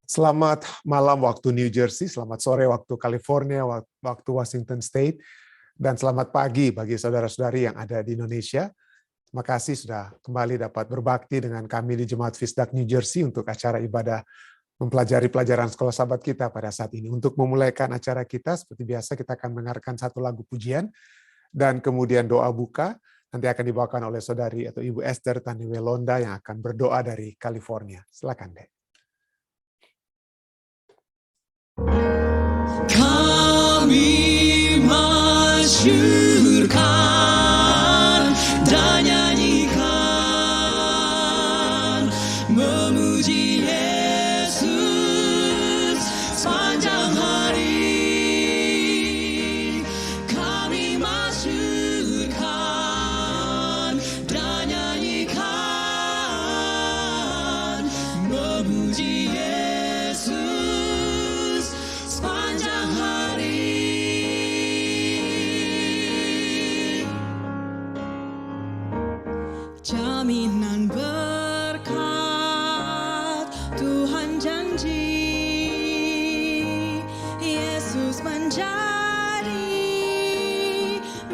Selamat malam waktu New Jersey, selamat sore waktu California, waktu Washington State, dan selamat pagi bagi saudara-saudari yang ada di Indonesia. Terima kasih sudah kembali dapat berbakti dengan kami di Jemaat Fisdak New Jersey untuk acara ibadah mempelajari pelajaran sekolah sahabat kita pada saat ini. Untuk memulaikan acara kita, seperti biasa kita akan mendengarkan satu lagu pujian, dan kemudian doa buka, nanti akan dibawakan oleh saudari atau Ibu Esther Taniwelonda yang akan berdoa dari California. Silakan deh. Kami masyurkan dan nyanyikan, memuji Yesus sepanjang hari. Kami masyurkan dan nyanyikan, memuji Yesus sepanjang hari. Jaminan berkat Tuhan janji, Yesus menjadi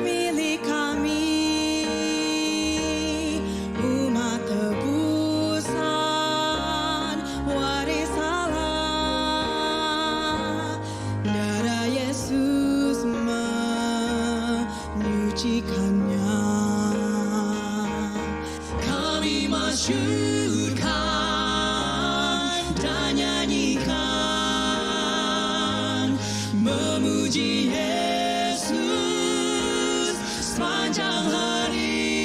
milik kami, umat tebusan waris Allah. Darah Yesus menyucikannya. Kami masyurkan dan nyanyikan, memuji Yesus sepanjang hari.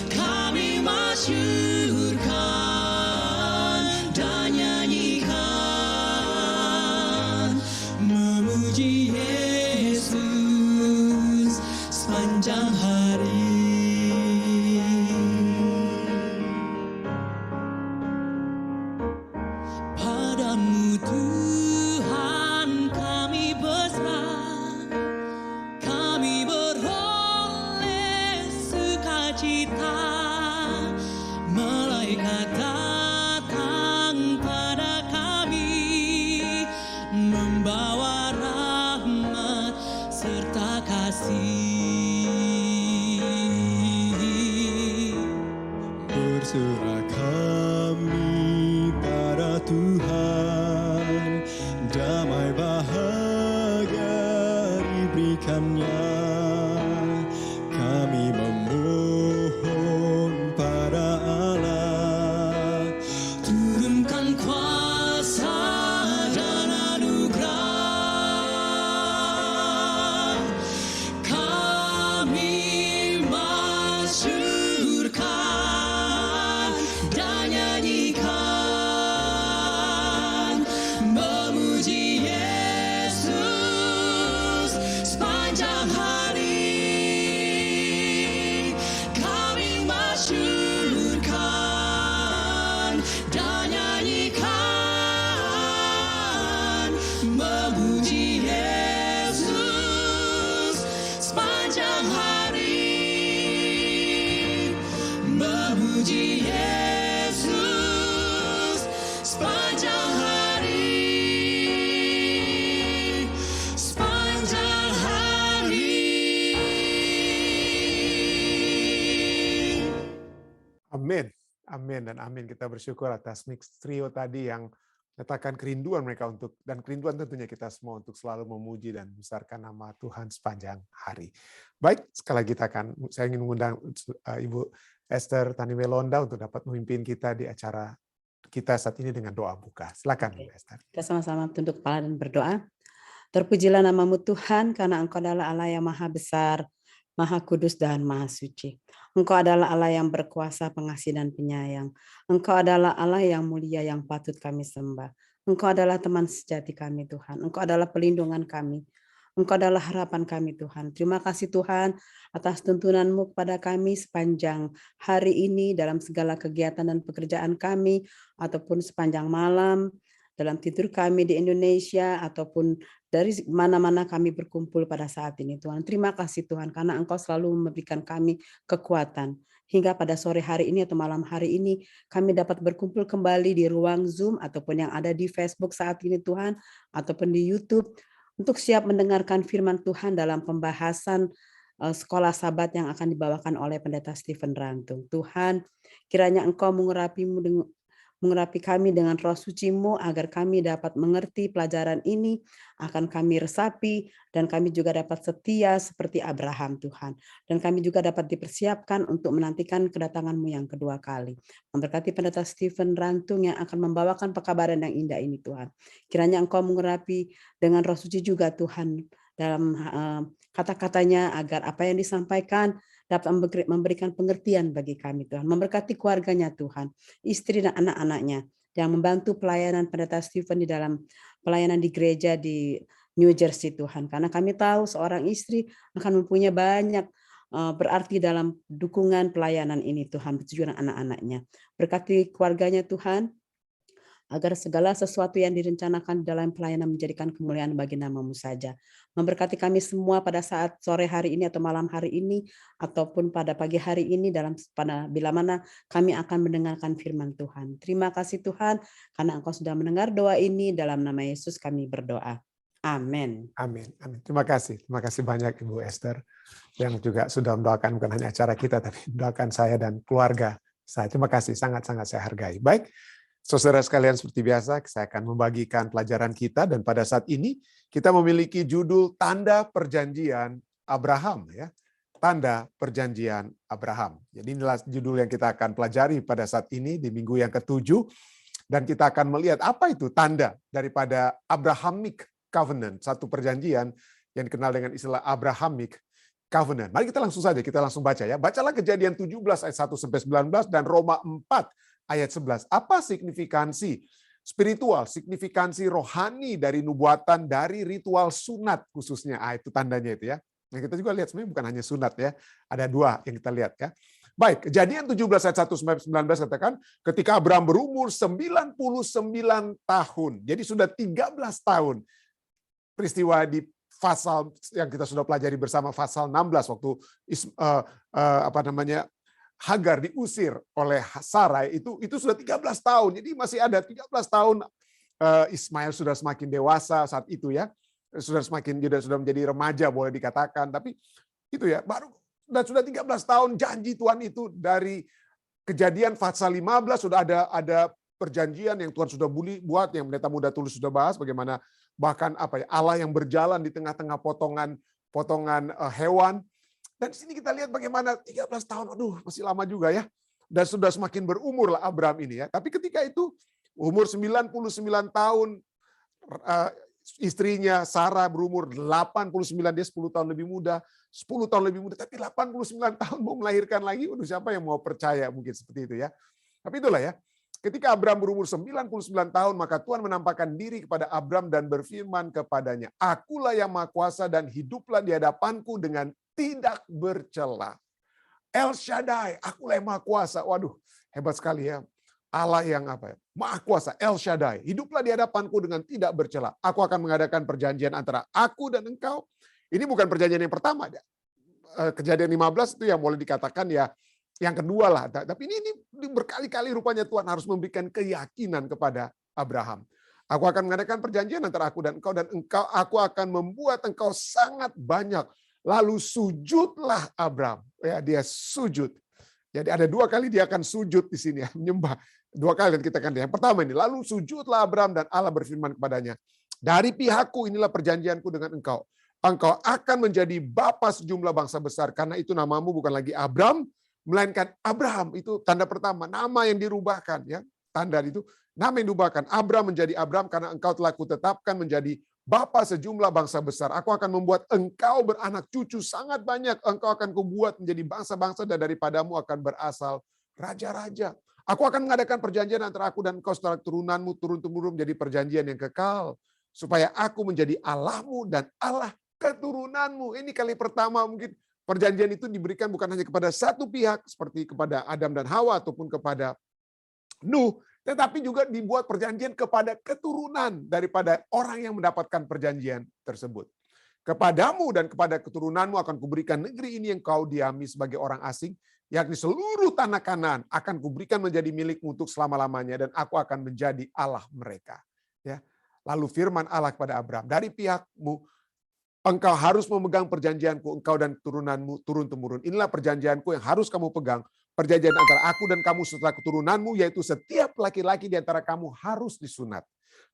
Kami masyurkan dan nyanyikan, memuji Yesus sepanjang hari. Padamu Tuhan kami berserah, kami beroleh sukacita. Malaikat datang pada kami, membawa rahmat serta kasih. Berserah kami pada Tuhan, damai bahagia diberikannya. Kami memohon pada Allah, Turunkan kuasa dan anugerah. Kami masyurkan dan nyanyikan, memuji Yesus sepanjang hari. Kami masyurkan dan nyanyikan, memuji Yesus sepanjang hari. Memuji Yesus sepanjang hari. Sepanjang hari. Amin, amin, dan amin. Kita bersyukur atas mix trio tadi yang menyatakan kerinduan mereka dan kerinduan tentunya kita semua untuk selalu memuji dan membesarkan nama Tuhan sepanjang hari. Baik, sekali lagi saya ingin mengundang Ibu Esther Taniwelonda untuk dapat memimpin kita di acara kita saat ini dengan doa buka. Silakan, Oke. Ibu Esther. Kita sama-sama tunduk kepala dan berdoa. Terpujilah namamu Tuhan, karena Engkau adalah Allah yang maha besar, maha kudus dan maha suci. Engkau adalah Allah yang berkuasa, pengasih dan penyayang. Engkau adalah Allah yang mulia yang patut kami sembah. Engkau adalah teman sejati kami Tuhan. Engkau adalah pelindungan kami. Engkau adalah harapan kami Tuhan. Terima kasih Tuhan atas tuntunan-Mu kepada kami sepanjang hari ini dalam segala kegiatan dan pekerjaan kami, ataupun sepanjang malam, dalam tidur kami di Indonesia, ataupun dari mana-mana kami berkumpul pada saat ini Tuhan. Terima kasih Tuhan karena Engkau selalu memberikan kami kekuatan. hingga pada sore hari ini atau malam hari ini kami dapat berkumpul kembali di ruang Zoom ataupun yang ada di Facebook saat ini Tuhan, ataupun di YouTube, untuk siap mendengarkan firman Tuhan dalam pembahasan sekolah Sabat yang akan dibawakan oleh Pendeta Stephen Rantung. Tuhan, kiranya Engkau mengurapi kami dengan roh suci-Mu agar kami dapat mengerti pelajaran ini, akan kami resapi, dan kami juga dapat setia seperti Abraham Tuhan. Dan kami juga dapat dipersiapkan untuk menantikan kedatangan-Mu yang kedua kali. Memberkati Pendeta Stephen Rantung yang akan membawakan pekabaran yang indah ini Tuhan. Kiranya Engkau mengurapi dengan roh suci juga Tuhan dalam kata-katanya agar apa yang disampaikan dapat memberikan pengertian bagi kami Tuhan. Memberkati keluarganya Tuhan, istri dan anak-anaknya yang membantu pelayanan Pendeta Stephen di dalam pelayanan di gereja di New Jersey Tuhan. Karena kami tahu seorang istri akan mempunyai banyak berarti dalam dukungan pelayanan ini Tuhan, begitu juga anak-anaknya. Berkati keluarganya Tuhan, agar segala sesuatu yang direncanakan dalam pelayanan menjadikan kemuliaan bagi nama-Mu saja. Memberkati kami semua pada saat sore hari ini atau malam hari ini, ataupun pada pagi hari ini bila mana kami akan mendengarkan firman Tuhan. Terima kasih Tuhan, karena Engkau sudah mendengar doa ini, dalam nama Yesus kami berdoa. Amin. Amin. Amin. Terima kasih banyak Ibu Esther yang juga sudah mendoakan bukan hanya acara kita, tapi mendoakan saya dan keluarga saya. Terima kasih, sangat-sangat saya hargai. Baik. Saudara sekalian, seperti biasa, saya akan membagikan pelajaran kita, dan pada saat ini kita memiliki judul Tanda Perjanjian Abraham. Ya. Tanda Perjanjian Abraham. Jadi inilah judul yang kita akan pelajari pada saat ini di minggu yang ke-7, dan kita akan melihat apa itu tanda daripada Abrahamic Covenant, satu perjanjian yang dikenal dengan istilah Abrahamic Covenant. Mari kita langsung saja, kita langsung baca ya. Bacalah Kejadian 17 ayat 1-19 dan Roma 4 ayat 11. Apa signifikansi spiritual, signifikansi rohani dari nubuatan, dari ritual sunat khususnya? Itu tandanya itu ya. Nah, kita juga lihat sebenarnya bukan hanya sunat ya. Ada dua yang kita lihat ya. Baik, Kejadian 17 ayat 1-19 katakan, ketika Abraham berumur 99 tahun. Jadi sudah 13 tahun. Peristiwa di pasal yang kita sudah pelajari bersama, pasal 16 waktu Hagar diusir oleh Sarai, itu sudah 13 tahun. Jadi masih ada 13 tahun. Ismail sudah semakin dewasa saat itu ya. Sudah menjadi remaja boleh dikatakan, tapi itu ya, baru dan sudah 13 tahun janji Tuhan itu. Dari Kejadian pasal 15 sudah ada perjanjian yang Tuhan sudah buat, yang pendeta muda tulus sudah bahas bagaimana bahkan Allah yang berjalan di tengah-tengah potongan hewan. Dan di sini kita lihat bagaimana 13 tahun, aduh masih lama juga ya. Dan sudah semakin berumur lah Abraham ini ya. Tapi ketika itu umur 99 tahun, istrinya Sarah berumur 89, dia 10 tahun lebih muda. 10 tahun lebih muda, tapi 89 tahun mau melahirkan lagi, aduh siapa yang mau percaya mungkin seperti itu ya. Tapi itulah ya. Ketika Abraham berumur 99 tahun, maka Tuhan menampakkan diri kepada Abraham dan berfirman kepadanya, Akulah yang Maha Kuasa dan hiduplah di hadapanku dengan tidak bercela. El Shaddai, Akulah yang Maha Kuasa. Waduh, hebat sekali ya. Allah yang Maha Kuasa, El Shaddai. Hiduplah di hadapanku dengan tidak bercela. Aku akan mengadakan perjanjian antara aku dan engkau. Ini bukan perjanjian yang pertama. Kejadian 15 itu yang boleh dikatakan ya yang kedua lah. Tapi ini berkali-kali rupanya Tuhan harus memberikan keyakinan kepada Abraham. Aku akan mengadakan perjanjian antara aku dan engkau, aku akan membuat engkau sangat banyak. Lalu sujudlah Abraham. Ya, dia sujud. Jadi ada dua kali dia akan sujud di sini, menyembah. Dua kali kita akan lihat. Yang pertama ini, lalu sujudlah Abraham dan Allah berfirman kepadanya, dari pihakku inilah perjanjianku dengan engkau. Engkau akan menjadi bapa sejumlah bangsa besar, karena itu namamu bukan lagi Abram, melainkan Abraham. Itu tanda pertama, nama yang dirubahkan ya. Tanda itu nama yang dirubahkan. Abram menjadi Abram karena engkau telah kutetapkan menjadi bapa sejumlah bangsa besar. Aku akan membuat engkau beranak cucu sangat banyak. Engkau akan kubuat menjadi bangsa-bangsa dan daripadamu akan berasal raja-raja. Aku akan mengadakan perjanjian antara aku dan engkau setelah turunanmu turun-temurun menjadi perjanjian yang kekal. Supaya aku menjadi Allahmu dan Allah keturunanmu. Ini kali pertama mungkin perjanjian itu diberikan bukan hanya kepada satu pihak seperti kepada Adam dan Hawa ataupun kepada Nuh, tetapi juga dibuat perjanjian kepada keturunan daripada orang yang mendapatkan perjanjian tersebut. Kepadamu dan kepada keturunanmu akan kuberikan negeri ini yang kau diami sebagai orang asing, yakni seluruh tanah Kanaan akan kuberikan menjadi milikmu untuk selama-lamanya dan aku akan menjadi Allah mereka. Ya. Lalu firman Allah kepada Abraham, dari pihakmu engkau harus memegang perjanjianku, engkau dan turunanmu turun-temurun. Inilah perjanjianku yang harus kamu pegang. Perjanjian antara aku dan kamu setelah keturunanmu, yaitu setiap laki-laki di antara kamu harus disunat.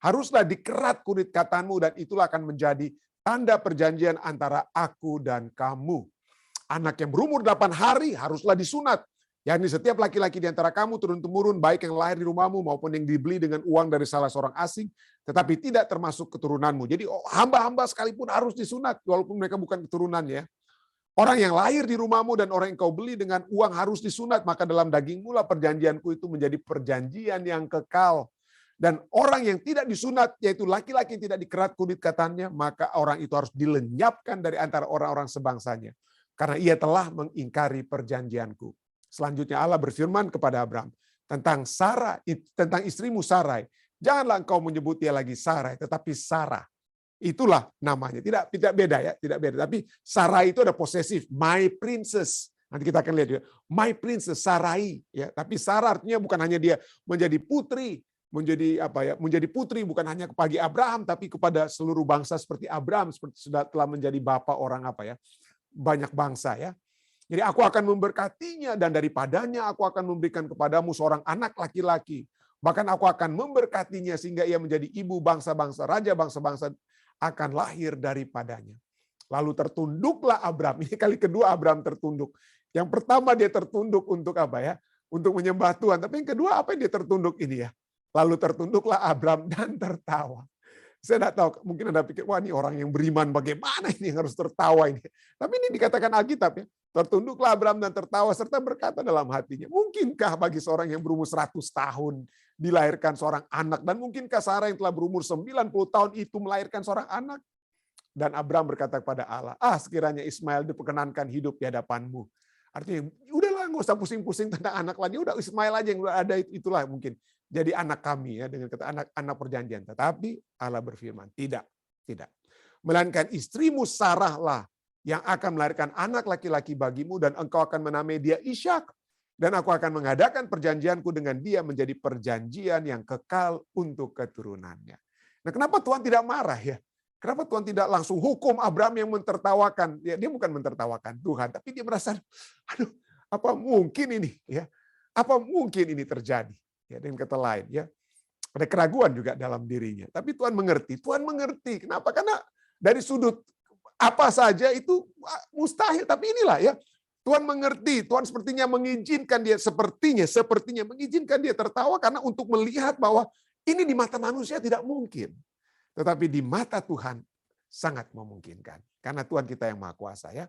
Haruslah dikerat kulit katanmu dan itulah akan menjadi tanda perjanjian antara aku dan kamu. Anak yang berumur 8 hari haruslah disunat. yakni setiap laki-laki di antara kamu turun-temurun, baik yang lahir di rumahmu maupun yang dibeli dengan uang dari salah seorang asing, tetapi tidak termasuk keturunanmu. Jadi hamba-hamba sekalipun harus disunat, walaupun mereka bukan keturunannya. Orang yang lahir di rumahmu dan orang yang kau beli dengan uang harus disunat, maka dalam dagingmu lah perjanjianku itu menjadi perjanjian yang kekal. Dan orang yang tidak disunat, yaitu laki-laki yang tidak dikerat kulit katanya, maka orang itu harus dilenyapkan dari antara orang-orang sebangsanya. Karena ia telah mengingkari perjanjianku. Selanjutnya Allah berfirman kepada Abraham tentang Sarah, tentang istrimu Sarai. Janganlah engkau menyebut dia lagi Sarai, tetapi Sarah. Itulah namanya. Tidak beda ya, tidak beda. Tapi Sarai itu ada posesif, my princess. Nanti kita akan lihat juga, my princess Sarai. Ya, tapi Sarah artinya bukan hanya dia menjadi putri, menjadi putri bukan hanya bagi Abraham, tapi kepada seluruh bangsa seperti Abraham, seperti sudah telah menjadi bapa orang banyak bangsa ya. Jadi aku akan memberkatinya dan daripadanya aku akan memberikan kepadamu seorang anak laki-laki. Bahkan aku akan memberkatinya sehingga ia menjadi ibu bangsa-bangsa, raja bangsa-bangsa akan lahir daripadanya. Lalu tertunduklah Abraham. Ini kali kedua Abraham tertunduk. Yang pertama dia tertunduk untuk untuk menyembah Tuhan. Tapi yang kedua apa yang dia tertunduk ini ya? Lalu tertunduklah Abraham dan tertawa. Saya tidak tahu, mungkin Anda pikir, wah ini orang yang beriman bagaimana ini yang harus tertawa ini. Tapi ini dikatakan Alkitab ya. Tertunduklah Abraham dan tertawa serta berkata dalam hatinya, mungkinkah bagi seorang yang berumur 100 tahun dilahirkan seorang anak, dan mungkinkah Sarah yang telah berumur 90 tahun itu melahirkan seorang anak? Dan Abraham berkata kepada Allah, sekiranya Ismail diperkenankan hidup di hadapanmu. Artinya, udahlah nggak usah pusing-pusing tentang anak lagi, udah Ismail aja yang ada, itulah mungkin jadi anak kami ya, dengan kata anak perjanjian. Tetapi Allah berfirman, tidak. Melainkan istrimu Sarah lah yang akan melahirkan anak laki-laki bagimu dan engkau akan menamai dia Ishak. Dan aku akan mengadakan perjanjianku dengan dia menjadi perjanjian yang kekal untuk keturunannya. Nah, kenapa Tuhan tidak marah ya? Kenapa Tuhan tidak langsung hukum Abraham yang mentertawakan? Ya, dia bukan mentertawakan Tuhan, tapi dia merasa, aduh, apa mungkin ini ya? Apa mungkin ini terjadi? Ya, dengan kata lain ya, ada keraguan juga dalam dirinya. Tapi Tuhan mengerti. Kenapa? Karena dari sudut apa saja itu mustahil. Tapi inilah ya, Tuhan mengerti. Tuhan sepertinya mengizinkan dia, sepertinya mengizinkan dia tertawa karena untuk melihat bahwa ini di mata manusia tidak mungkin. Tetapi di mata Tuhan sangat memungkinkan. Karena Tuhan kita yang Maha Kuasa ya.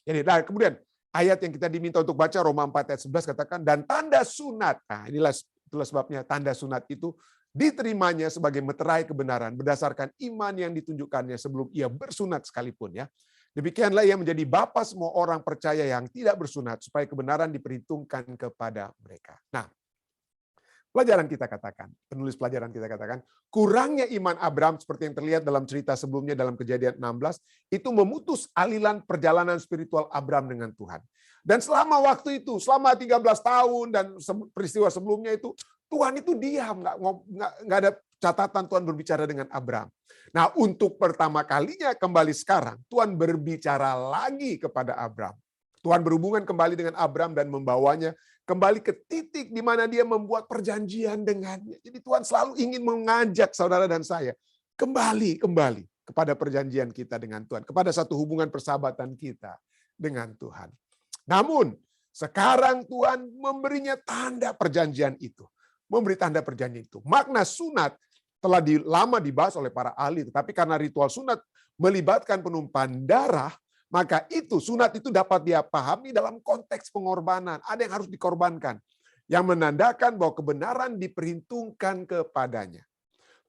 Jadi, kemudian ayat yang kita diminta untuk baca Roma 4 ayat 11 katakan, dan tanda sunat. Nah, itulah sebabnya tanda sunat itu diterimanya sebagai meterai kebenaran berdasarkan iman yang ditunjukkannya sebelum ia bersunat sekalipun ya. Demikianlah ia menjadi bapa semua orang percaya yang tidak bersunat supaya kebenaran diperhitungkan kepada mereka. Nah, penulis pelajaran kita katakan, kurangnya iman Abraham seperti yang terlihat dalam cerita sebelumnya dalam Kejadian 16, itu memutus aliran perjalanan spiritual Abraham dengan Tuhan. Dan selama waktu itu, selama 13 tahun dan peristiwa sebelumnya itu, Tuhan itu diam, nggak ada catatan Tuhan berbicara dengan Abraham. Nah, untuk pertama kalinya kembali sekarang, Tuhan berbicara lagi kepada Abraham. Tuhan berhubungan kembali dengan Abraham dan membawanya kembali ke titik di mana dia membuat perjanjian dengannya. Jadi Tuhan selalu ingin mengajak saudara dan saya kembali kepada perjanjian kita dengan Tuhan, kepada satu hubungan persahabatan kita dengan Tuhan. Namun, sekarang Tuhan memberinya tanda perjanjian itu. Makna sunat telah lama dibahas oleh para ahli, tetapi karena ritual sunat melibatkan penumpahan darah, maka sunat itu dapat dia pahami dalam konteks pengorbanan. Ada yang harus dikorbankan, yang menandakan bahwa kebenaran diperhitungkan kepadanya.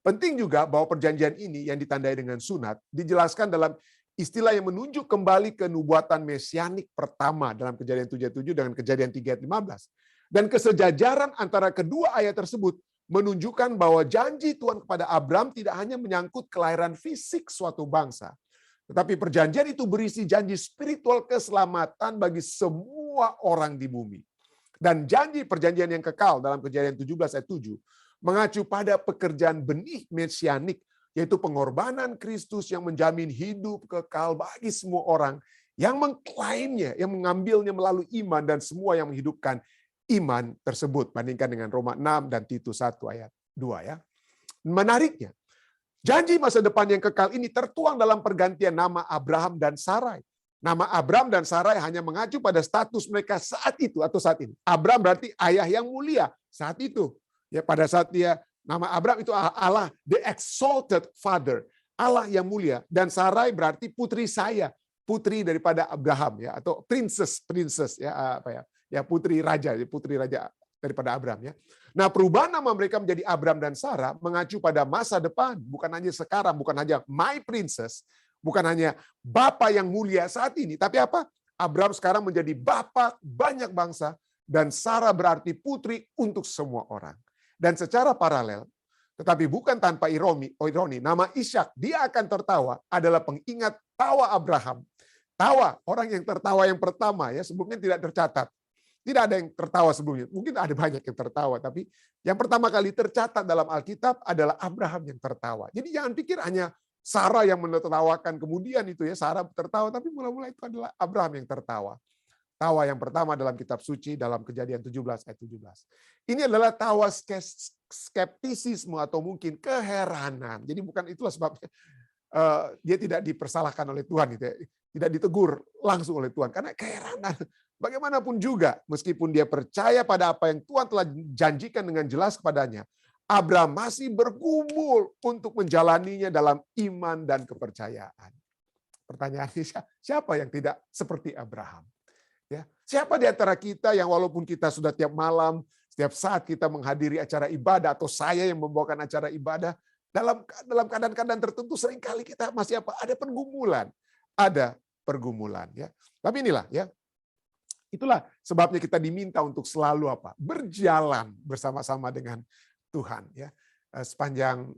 Penting juga bahwa perjanjian ini yang ditandai dengan sunat dijelaskan dalam istilah yang menunjuk kembali ke nubuatan mesianik pertama dalam Kejadian 7:7 dengan Kejadian 3:15. Dan kesejajaran antara kedua ayat tersebut menunjukkan bahwa janji Tuhan kepada Abraham tidak hanya menyangkut kelahiran fisik suatu bangsa, tetapi perjanjian itu berisi janji spiritual keselamatan bagi semua semua orang di bumi. Dan janji perjanjian yang kekal dalam Kejadian 17 ayat 7 mengacu pada pekerjaan benih mesianik, yaitu pengorbanan Kristus yang menjamin hidup kekal bagi semua orang yang mengklaimnya, yang mengambilnya melalui iman, dan semua yang menghidupkan iman tersebut. Bandingkan dengan Roma 6 dan Titus 1 ayat 2 ya. Menariknya, janji masa depan yang kekal ini tertuang dalam pergantian nama Abraham dan Sarai. Nama Abraham dan Sarai hanya mengacu pada status mereka saat itu atau saat ini. Abraham berarti ayah yang mulia saat itu. Ya, pada saat dia, nama Abraham itu Allah, the exalted father, Allah yang mulia. Dan Sarai berarti putri saya, putri daripada Abraham ya, atau princess ya, apa ya? Ya, putri raja daripada Abraham ya. Nah, perubahan nama mereka menjadi Abraham dan Sarah mengacu pada masa depan, bukan hanya sekarang, bukan hanya my princess, bukan hanya Bapa yang mulia saat ini, tapi apa? Abraham sekarang menjadi bapa banyak bangsa, dan Sarah berarti putri untuk semua orang. Dan secara paralel, tetapi bukan tanpa ironi, nama Ishak, dia akan tertawa, adalah pengingat tawa Abraham. Tawa, orang yang tertawa yang pertama ya, sebelumnya tidak tercatat. Tidak ada yang tertawa sebelumnya. Mungkin ada banyak yang tertawa, tapi yang pertama kali tercatat dalam Alkitab adalah Abraham yang tertawa. Jadi jangan pikir hanya Sarah yang menertawakan kemudian itu ya, Sarah tertawa, tapi mula-mula itu adalah Abraham yang tertawa. Tawa yang pertama dalam kitab suci dalam Kejadian 17 ayat 17. Ini adalah tawa skeptisisme atau mungkin keheranan. Jadi bukan itulah sebabnya dia tidak dipersalahkan oleh Tuhan gitu ya. Tidak ditegur langsung oleh Tuhan karena keheranan. Bagaimanapun juga meskipun dia percaya pada apa yang Tuhan telah janjikan dengan jelas kepadanya, Abraham masih bergumul untuk menjalaninya dalam iman dan kepercayaan. Pertanyaannya, siapa yang tidak seperti Abraham? Ya, siapa di antara kita yang walaupun kita sudah tiap malam, setiap saat kita menghadiri acara ibadah, atau saya yang membawakan acara ibadah, dalam keadaan-keadaan tertentu seringkali kita masih apa? Ada pergumulan. Ada pergumulan. Ya. Tapi inilah ya, itulah sebabnya kita diminta untuk selalu apa? Berjalan bersama-sama dengan Tuhan ya. Sepanjang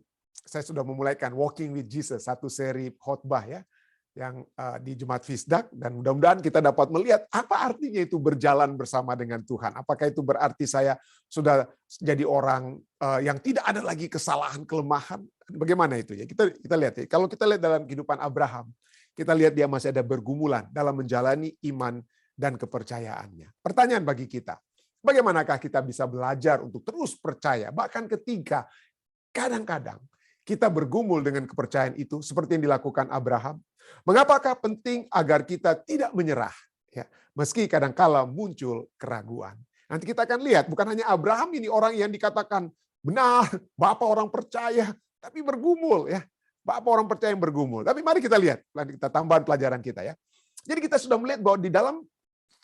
saya sudah memulaikan Walking with Jesus, satu seri khotbah ya yang di Jumat Fisdak, dan mudah-mudahan kita dapat melihat apa artinya itu berjalan bersama dengan Tuhan. Apakah itu berarti saya sudah jadi orang yang tidak ada lagi kesalahan, kelemahan? Bagaimana itu ya? Kita lihat ya. Kalau kita lihat dalam kehidupan Abraham, kita lihat dia masih ada bergumulan dalam menjalani iman dan kepercayaannya. Pertanyaan bagi kita, bagaimanakah kita bisa belajar untuk terus percaya, bahkan ketika kadang-kadang kita bergumul dengan kepercayaan itu seperti yang dilakukan Abraham? Mengapakah penting agar kita tidak menyerah? Ya, meski kadang-kala muncul keraguan. Nanti kita akan lihat, bukan hanya Abraham ini orang yang dikatakan benar, Bapak orang percaya, tapi bergumul ya. Bapak orang percaya yang bergumul. Tapi mari kita lihat, kita tambahan pelajaran kita ya. Jadi kita sudah melihat bahwa di dalam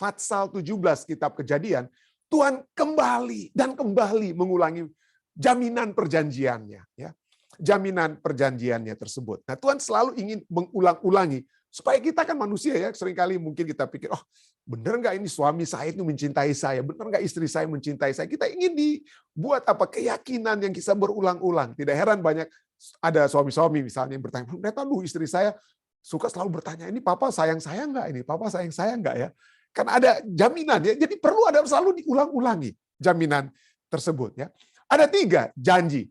Fatsal 17 kitab Kejadian, Tuhan kembali dan kembali mengulangi jaminan perjanjiannya ya. Jaminan perjanjiannya tersebut. Nah, Tuhan selalu ingin mengulang-ulangi supaya kita kan manusia ya, seringkali mungkin kita pikir, oh benar nggak ini suami saya itu mencintai saya, benar nggak istri saya mencintai saya. Kita ingin dibuat apa keyakinan yang bisa berulang-ulang. Tidak heran banyak ada suami-suami misalnya yang bertanya, ternyata istri saya suka selalu bertanya, ini papa sayang saya nggak, ini papa sayang saya nggak ya. Karena ada jaminan ya, jadi perlu ada selalu diulang-ulangi jaminan tersebut ya. Ada 3 janji.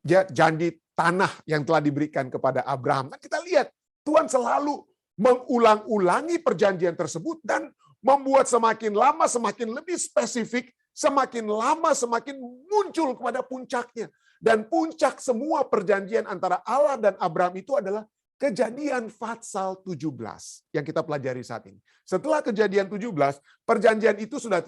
Janji tanah yang telah diberikan kepada Abraham. Nah, kita lihat Tuhan selalu mengulang-ulangi perjanjian tersebut dan membuat semakin lama semakin lebih spesifik, semakin lama semakin muncul kepada puncaknya. Dan puncak semua perjanjian antara Allah dan Abraham itu adalah Kejadian Fatsal 17 yang kita pelajari saat ini. Setelah Kejadian 17, perjanjian itu sudah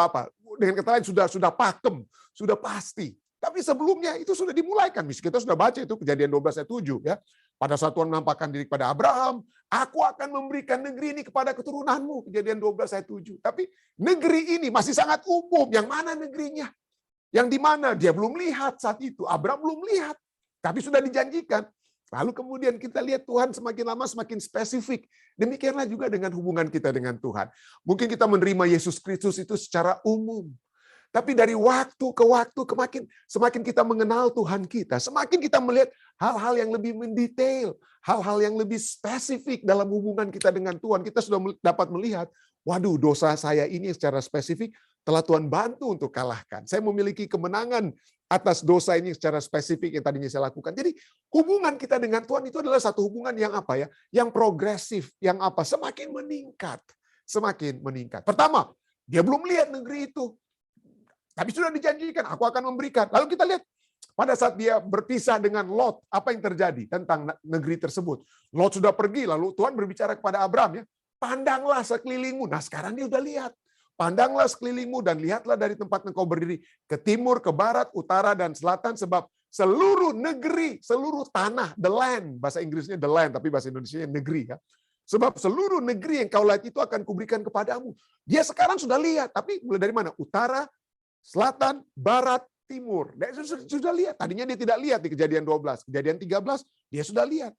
apa? Dengan kata lain sudah pakem, sudah pasti. Tapi sebelumnya itu sudah dimulaikan. Kita sudah baca itu Kejadian 12 ayat 7 ya. Pada saat Tuhan menampakkan diri kepada Abraham, aku akan memberikan negeri ini kepada keturunanmu. Kejadian 12 ayat 7. Tapi negeri ini masih sangat umum. Yang mana negerinya? Yang di mana? Dia belum lihat saat itu. Abraham belum lihat. Tapi sudah dijanjikan. Lalu kemudian kita lihat Tuhan semakin lama semakin spesifik. Demikianlah juga dengan hubungan kita dengan Tuhan. Mungkin kita menerima Yesus Kristus itu secara umum. Tapi dari waktu ke waktu semakin kita mengenal Tuhan kita, semakin kita melihat hal-hal yang lebih mendetail, hal-hal yang lebih spesifik dalam hubungan kita dengan Tuhan. Kita sudah dapat melihat, waduh dosa saya ini secara spesifik telah Tuhan bantu untuk kalahkan. Saya memiliki kemenangan atas dosa ini secara spesifik yang tadinya saya lakukan. Jadi hubungan kita dengan Tuhan itu adalah satu hubungan yang apa ya? Yang progresif, yang apa? Semakin meningkat. Semakin meningkat. Pertama, dia belum lihat negeri itu. Tapi sudah dijanjikan, aku akan memberikan. Lalu kita lihat, pada saat dia berpisah dengan Lot, apa yang terjadi tentang negeri tersebut? Lot sudah pergi, lalu Tuhan berbicara kepada Abram, ya, pandanglah sekelilingmu. Nah sekarang dia udah lihat. Pandanglah sekelilingmu dan lihatlah dari tempat engkau berdiri ke timur, ke barat, utara, dan selatan, sebab seluruh negeri, seluruh tanah, the land, bahasa Inggrisnya the land, tapi bahasa Indonesianya negeri, ya. Sebab seluruh negeri yang kau lihat itu akan kuberikan kepadamu. Dia sekarang sudah lihat, tapi mulai dari mana? Utara, selatan, barat, timur. Dia sudah lihat. Tadinya dia tidak lihat di Kejadian 12. Kejadian 13, dia sudah lihat.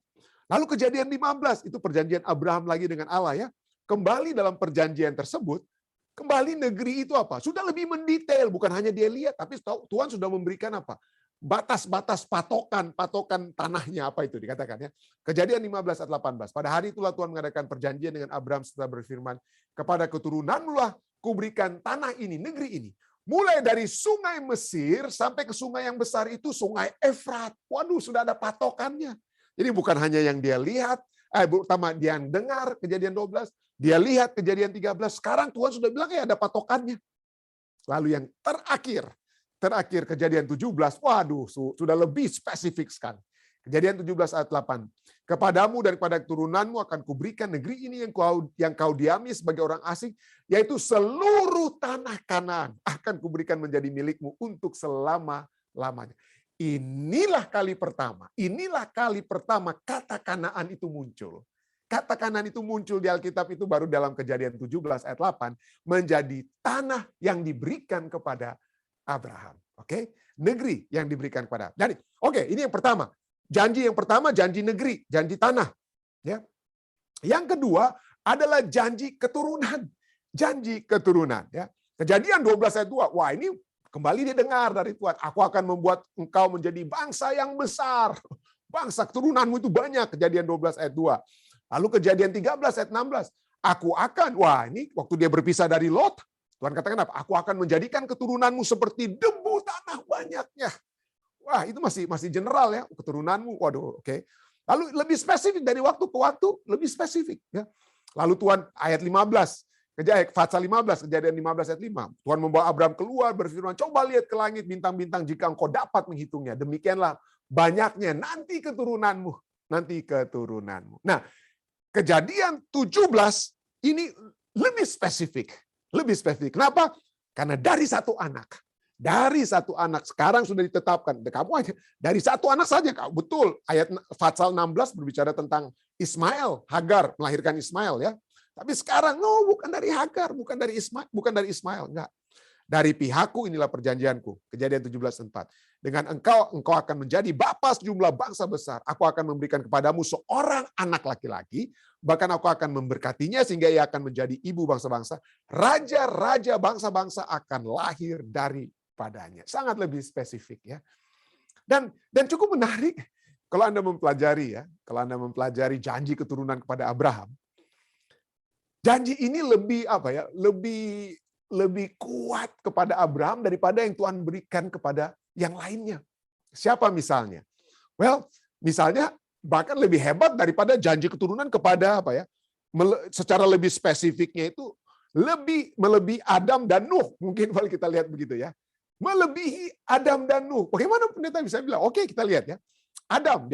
Lalu Kejadian 15, itu perjanjian Abraham lagi dengan Allah, ya. Kembali dalam perjanjian tersebut, kembali negeri itu apa? Sudah lebih mendetail, bukan hanya dia lihat, tapi Tuhan sudah memberikan apa? Batas-batas patokan tanahnya, apa itu dikatakan, ya. Kejadian 15 ayat 18. Pada hari itulah Tuhan mengadakan perjanjian dengan Abraham setelah berfirman, kepada keturunanmu lah kuberikan tanah ini, negeri ini. Mulai dari sungai Mesir sampai ke sungai yang besar itu, sungai Efrat. Waduh, sudah ada patokannya. Jadi bukan hanya yang dia lihat, pertama dia dengar Kejadian 12, dia lihat Kejadian 13, sekarang Tuhan sudah bilang ya ada patokannya. Lalu yang terakhir Kejadian 17, waduh sudah lebih spesifik sekali. Kejadian 17 ayat 8. Kepadamu dan kepada keturunanmu akan kuberikan negeri ini yang kau diami sebagai orang asing, yaitu seluruh tanah Kanaan akan kuberikan menjadi milikmu untuk selama-lamanya. Inilah kali pertama kata Kanaan itu muncul. Kata Kanaan itu muncul di Alkitab itu baru dalam Kejadian 17 ayat 8 menjadi tanah yang diberikan kepada Abraham. Oke, negeri yang diberikan kepada. Jadi, oke, ini yang pertama. Janji yang pertama janji negeri, janji tanah, ya. Yang kedua adalah janji keturunan. Janji keturunan, ya. Kejadian 12 ayat 2. Wah, ini kembali didengar dari Tuhan, aku akan membuat engkau menjadi bangsa yang besar. Bangsa keturunanmu itu banyak, Kejadian 12 ayat 2. Lalu Kejadian 13 ayat 16. Aku akan, wah ini waktu dia berpisah dari Lot, Tuhan katakan apa? Aku akan menjadikan keturunanmu seperti debu tanah banyaknya. Wah itu masih general ya, keturunanmu. Waduh, oke. Lalu lebih spesifik dari waktu ke waktu, lebih spesifik. Ya. Lalu Tuhan ayat 15, Fatsal 15, Kejadian 15 ayat 5. Tuhan membawa Abraham keluar berfirman, coba lihat ke langit bintang-bintang jika engkau dapat menghitungnya. Demikianlah banyaknya nanti keturunanmu. Nah, Kejadian 17 ini lebih spesifik. Kenapa? Karena dari satu anak sekarang sudah ditetapkan. Kamu aja dari satu anak saja, betul. Ayat Fatsal 16 berbicara tentang Ismail, Hagar melahirkan Ismail, ya. Tapi sekarang bukan dari Hagar, bukan dari Ismail, enggak. Dari pihakku inilah perjanjianku. Kejadian 17:4. Dengan engkau akan menjadi bapa sejumlah bangsa besar. Aku akan memberikan kepadamu seorang anak laki-laki, bahkan aku akan memberkatinya sehingga ia akan menjadi ibu bangsa-bangsa. Raja-raja bangsa-bangsa akan lahir daripadanya. Sangat lebih spesifik, ya. Dan cukup menarik kalau Anda mempelajari janji keturunan kepada Abraham. Janji ini lebih kuat kepada Abraham daripada yang Tuhan berikan kepada yang lainnya. Siapa misalnya? Misalnya bahkan lebih hebat daripada janji keturunan kepada secara lebih spesifiknya itu melebihi Adam dan Nuh. Mungkin kalau kita lihat begitu, ya. Melebihi Adam dan Nuh. Bagaimana pendeta bisa bilang? Oke, kita lihat, ya. Adam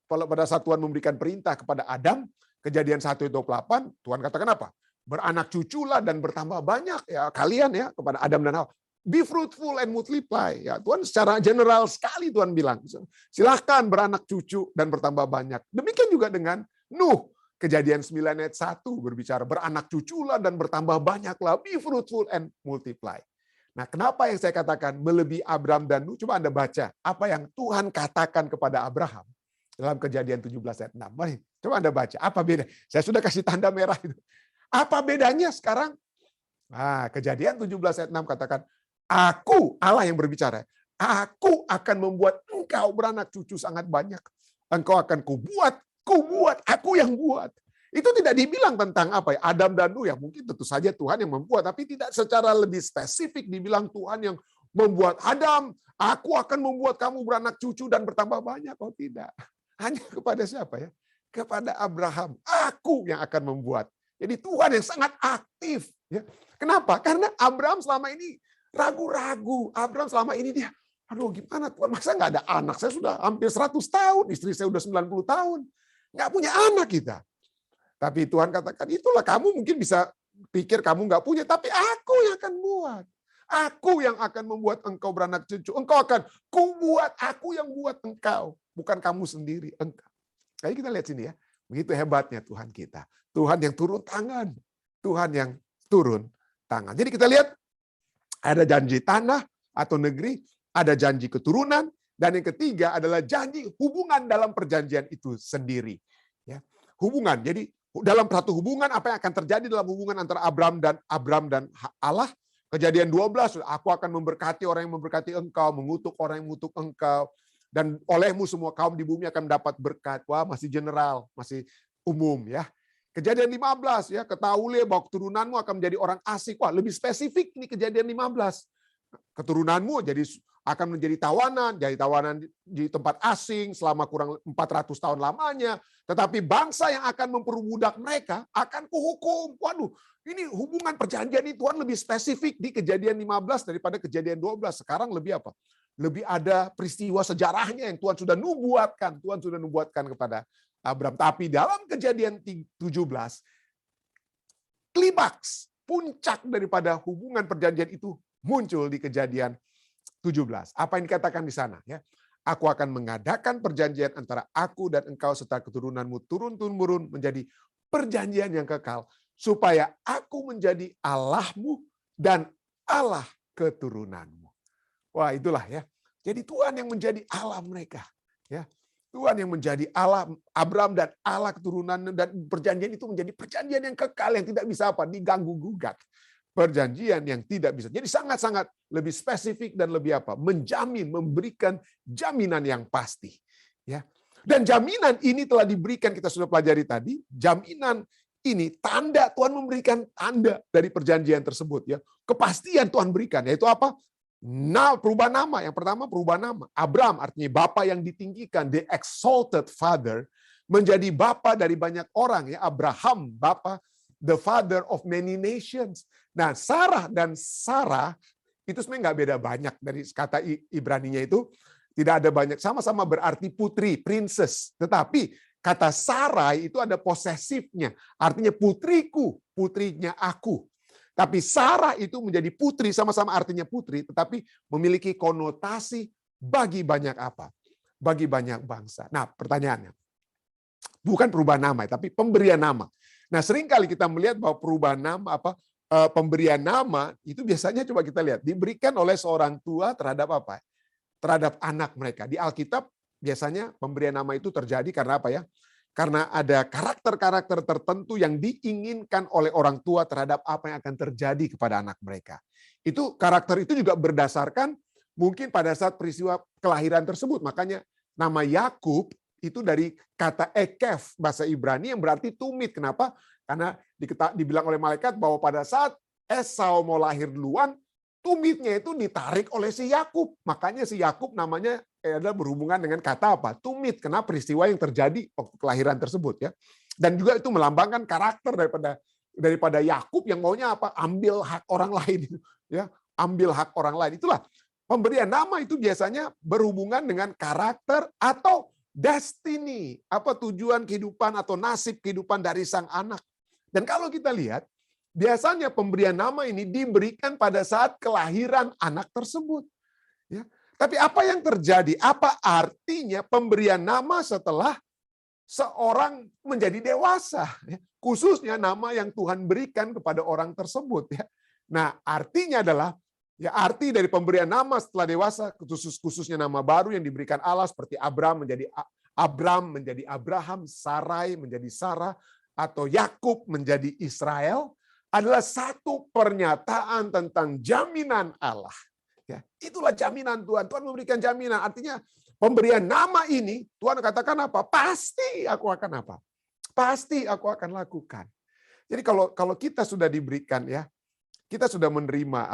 pada saat Tuhan memberikan perintah kepada Adam, Kejadian 1:28, Tuhan katakan apa? Beranak cuculah dan bertambah banyak, ya kalian, ya, kepada Adam dan Hawa. Be fruitful and multiply. Ya, Tuhan secara general sekali Tuhan bilang, silahkan beranak cucu dan bertambah banyak. Demikian juga dengan Nuh. Kejadian 9 ayat 1 berbicara beranak cuculah dan bertambah banyaklah. Be fruitful and multiply. Nah, kenapa yang saya katakan melebihi Abraham dan Nuh? Coba Anda baca apa yang Tuhan katakan kepada Abraham dalam Kejadian 17 ayat 6. Mari, coba Anda baca. Apa beda? Saya sudah kasih tanda merah itu. Apa bedanya sekarang? Nah, Kejadian 17 ayat 6 katakan, aku, Allah yang berbicara, aku akan membuat engkau beranak cucu sangat banyak. Engkau akan kubuat, aku yang buat. Itu tidak dibilang tentang apa ya, Adam dan Nuh, ya mungkin tentu saja Tuhan yang membuat, tapi tidak secara lebih spesifik dibilang Tuhan yang membuat Adam, aku akan membuat kamu beranak cucu dan bertambah banyak. Oh tidak. Hanya kepada siapa ya? Kepada Abraham. Aku yang akan membuat. Jadi Tuhan yang sangat aktif. Ya. Kenapa? Karena Abraham selama ini ragu-ragu. Abraham selama ini dia, aduh gimana Tuhan, masa nggak ada anak? Saya sudah hampir 100 tahun, istri saya sudah 90 tahun. Nggak punya anak kita. Tapi Tuhan katakan, itulah kamu mungkin bisa pikir kamu nggak punya, tapi aku yang akan buat. Aku yang akan membuat engkau beranak cucu. Engkau akan kubuat, aku yang buat engkau. Bukan kamu sendiri, engkau. Jadi kita lihat sini ya. Begitu hebatnya Tuhan kita. Tuhan yang turun tangan. Tuhan yang turun tangan. Jadi kita lihat ada janji tanah atau negeri, ada janji keturunan, dan yang ketiga adalah janji hubungan dalam perjanjian itu sendiri. Ya. Hubungan. Jadi dalam satu hubungan, apa yang akan terjadi dalam hubungan antara Abram dan Allah? Kejadian 12, aku akan memberkati orang yang memberkati engkau, mengutuk orang yang mengutuk engkau, dan olehmu semua kaum di bumi akan mendapat berkat. Wah, masih general, masih umum ya. Kejadian 15 ya, ketahuilah bahwa keturunanmu akan menjadi orang asing. Wah, lebih spesifik ini kejadian 15. Keturunanmu akan menjadi tawanan di tempat asing selama kurang 400 tahun lamanya. Tetapi bangsa yang akan memperbudak mereka akan kuhukum. Waduh, ini hubungan perjanjian ini Tuhan lebih spesifik di kejadian 15 daripada kejadian 12. Sekarang lebih apa? Lebih ada peristiwa sejarahnya yang Tuhan sudah nubuatkan. Tuhan sudah nubuatkan kepada Abraham. Tapi dalam kejadian 17, klimaks, puncak daripada hubungan perjanjian itu muncul di kejadian 17. Apa yang dikatakan di sana? Ya, aku akan mengadakan perjanjian antara aku dan engkau serta keturunanmu turun-temurun menjadi perjanjian yang kekal, supaya aku menjadi Allahmu dan Allah keturunanmu. Wah, itulah ya. Jadi Tuhan yang menjadi Allah mereka. Ya, Tuhan yang menjadi Allah Abraham dan Allah keturunan, dan perjanjian itu menjadi perjanjian yang kekal yang tidak bisa diganggu-gugat. Perjanjian yang tidak bisa. Jadi sangat-sangat lebih spesifik dan lebih menjamin, memberikan jaminan yang pasti. Ya. Dan jaminan ini telah diberikan, kita sudah pelajari tadi, jaminan ini tanda, Tuhan memberikan tanda dari perjanjian tersebut. Ya. Kepastian Tuhan berikan, yaitu apa? Perubahan nama. Yang pertama perubahan nama. Abraham artinya Bapa yang ditinggikan, the exalted father, menjadi Bapa dari banyak orang. Ya. Abraham, Bapa, the father of many nations. Nah, Sarah dan Sarah itu sebenarnya nggak beda banyak dari kata Ibraninya itu, tidak ada banyak, sama-sama berarti putri, princess. Tetapi kata Sarai itu ada posesifnya, artinya putriku, putrinya aku. Tapi Sarah itu menjadi putri, sama-sama artinya putri, tetapi memiliki konotasi bagi banyak apa? Bagi banyak bangsa. Nah, pertanyaannya, bukan perubahan nama, tapi pemberian nama. Nah, seringkali kita melihat bahwa perubahan nama pemberian nama itu biasanya coba kita lihat diberikan oleh seorang tua terhadap apa? Terhadap anak mereka. Di Alkitab biasanya pemberian nama itu terjadi karena apa ya? Karena ada karakter-karakter tertentu yang diinginkan oleh orang tua terhadap apa yang akan terjadi kepada anak mereka. Itu karakter itu juga berdasarkan mungkin pada saat peristiwa kelahiran tersebut. Makanya nama Yakub itu dari kata ekef bahasa Ibrani yang berarti tumit. Kenapa? Karena dibilang oleh malaikat bahwa pada saat Esau mau lahir duluan, tumitnya itu ditarik oleh si Yakub. Makanya si Yakub namanya adalah berhubungan dengan kata apa? Tumit, karena peristiwa yang terjadi waktu kelahiran tersebut ya. Dan juga itu melambangkan karakter daripada Yakub yang maunya apa? Ambil hak orang lain ya, ambil hak orang lain. Itulah pemberian nama itu biasanya berhubungan dengan karakter atau destiny, apa tujuan kehidupan atau nasib kehidupan dari sang anak. Dan kalau kita lihat, biasanya pemberian nama ini diberikan pada saat kelahiran anak tersebut. Ya. Tapi apa yang terjadi? Apa artinya pemberian nama setelah seorang menjadi dewasa? Ya. Khususnya nama yang Tuhan berikan kepada orang tersebut. Ya. Nah, artinya adalah, ya arti dari pemberian nama setelah dewasa, khususnya nama baru yang diberikan Allah seperti Abram menjadi Abraham, Sarai menjadi Sarah, atau Yakub menjadi Israel, adalah satu pernyataan tentang jaminan Allah. Ya, itulah jaminan Tuhan. Tuhan memberikan jaminan. Artinya pemberian nama ini, Tuhan katakan apa? Pasti aku akan apa? pasti aku akan lakukan. Jadi kalau kita sudah diberikan ya, kita sudah menerima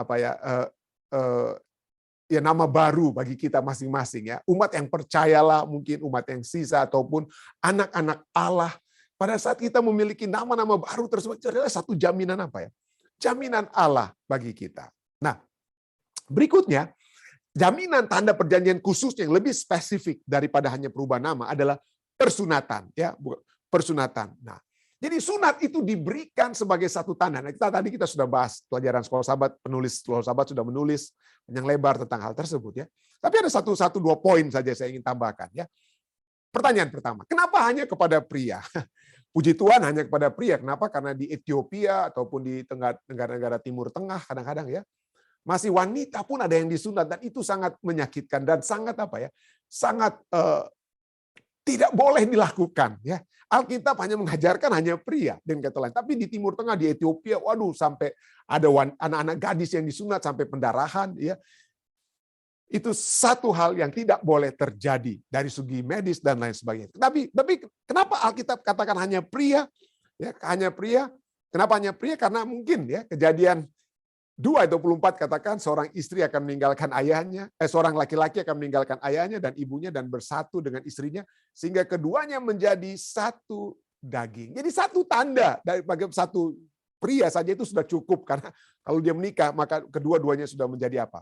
ya nama baru bagi kita masing-masing ya. Umat yang percayalah, mungkin umat yang sisa ataupun anak-anak Allah. Pada saat kita memiliki nama-nama baru tersebut, itu adalah satu jaminan apa ya? Jaminan Allah bagi kita. Nah, berikutnya, jaminan tanda perjanjian khusus yang lebih spesifik daripada hanya perubahan nama adalah persunatan ya, persunatan. Nah, jadi sunat itu diberikan sebagai satu tanda. Nah, tadi kita sudah bahas pelajaran sekolah sahabat, penulis sekolah sahabat sudah menulis panjang lebar tentang hal tersebut ya. Tapi ada dua poin saja saya ingin tambahkan ya. Pertanyaan pertama, kenapa hanya kepada pria? Puji Tuhan hanya kepada pria. Kenapa? Karena di Ethiopia ataupun di negara-negara Timur Tengah kadang-kadang ya, masih wanita pun ada yang disunat dan itu sangat menyakitkan dan sangat apa ya? Sangat tidak boleh dilakukan ya. Alkitab hanya mengajarkan hanya pria dengan kata lain. Tapi di Timur Tengah, di Ethiopia, waduh sampai ada anak-anak gadis yang disunat sampai pendarahan ya. Itu satu hal yang tidak boleh terjadi dari segi medis dan lain sebagainya. Tapi kenapa Alkitab katakan hanya pria? Ya, hanya pria. Kenapa hanya pria? Karena mungkin ya Kejadian 2:24 katakan seorang istri akan meninggalkan ayahnya, seorang laki-laki akan meninggalkan ayahnya dan ibunya dan bersatu dengan istrinya sehingga keduanya menjadi satu daging. Jadi satu tanda dari bagi satu pria saja itu sudah cukup karena kalau dia menikah maka kedua-duanya sudah menjadi apa?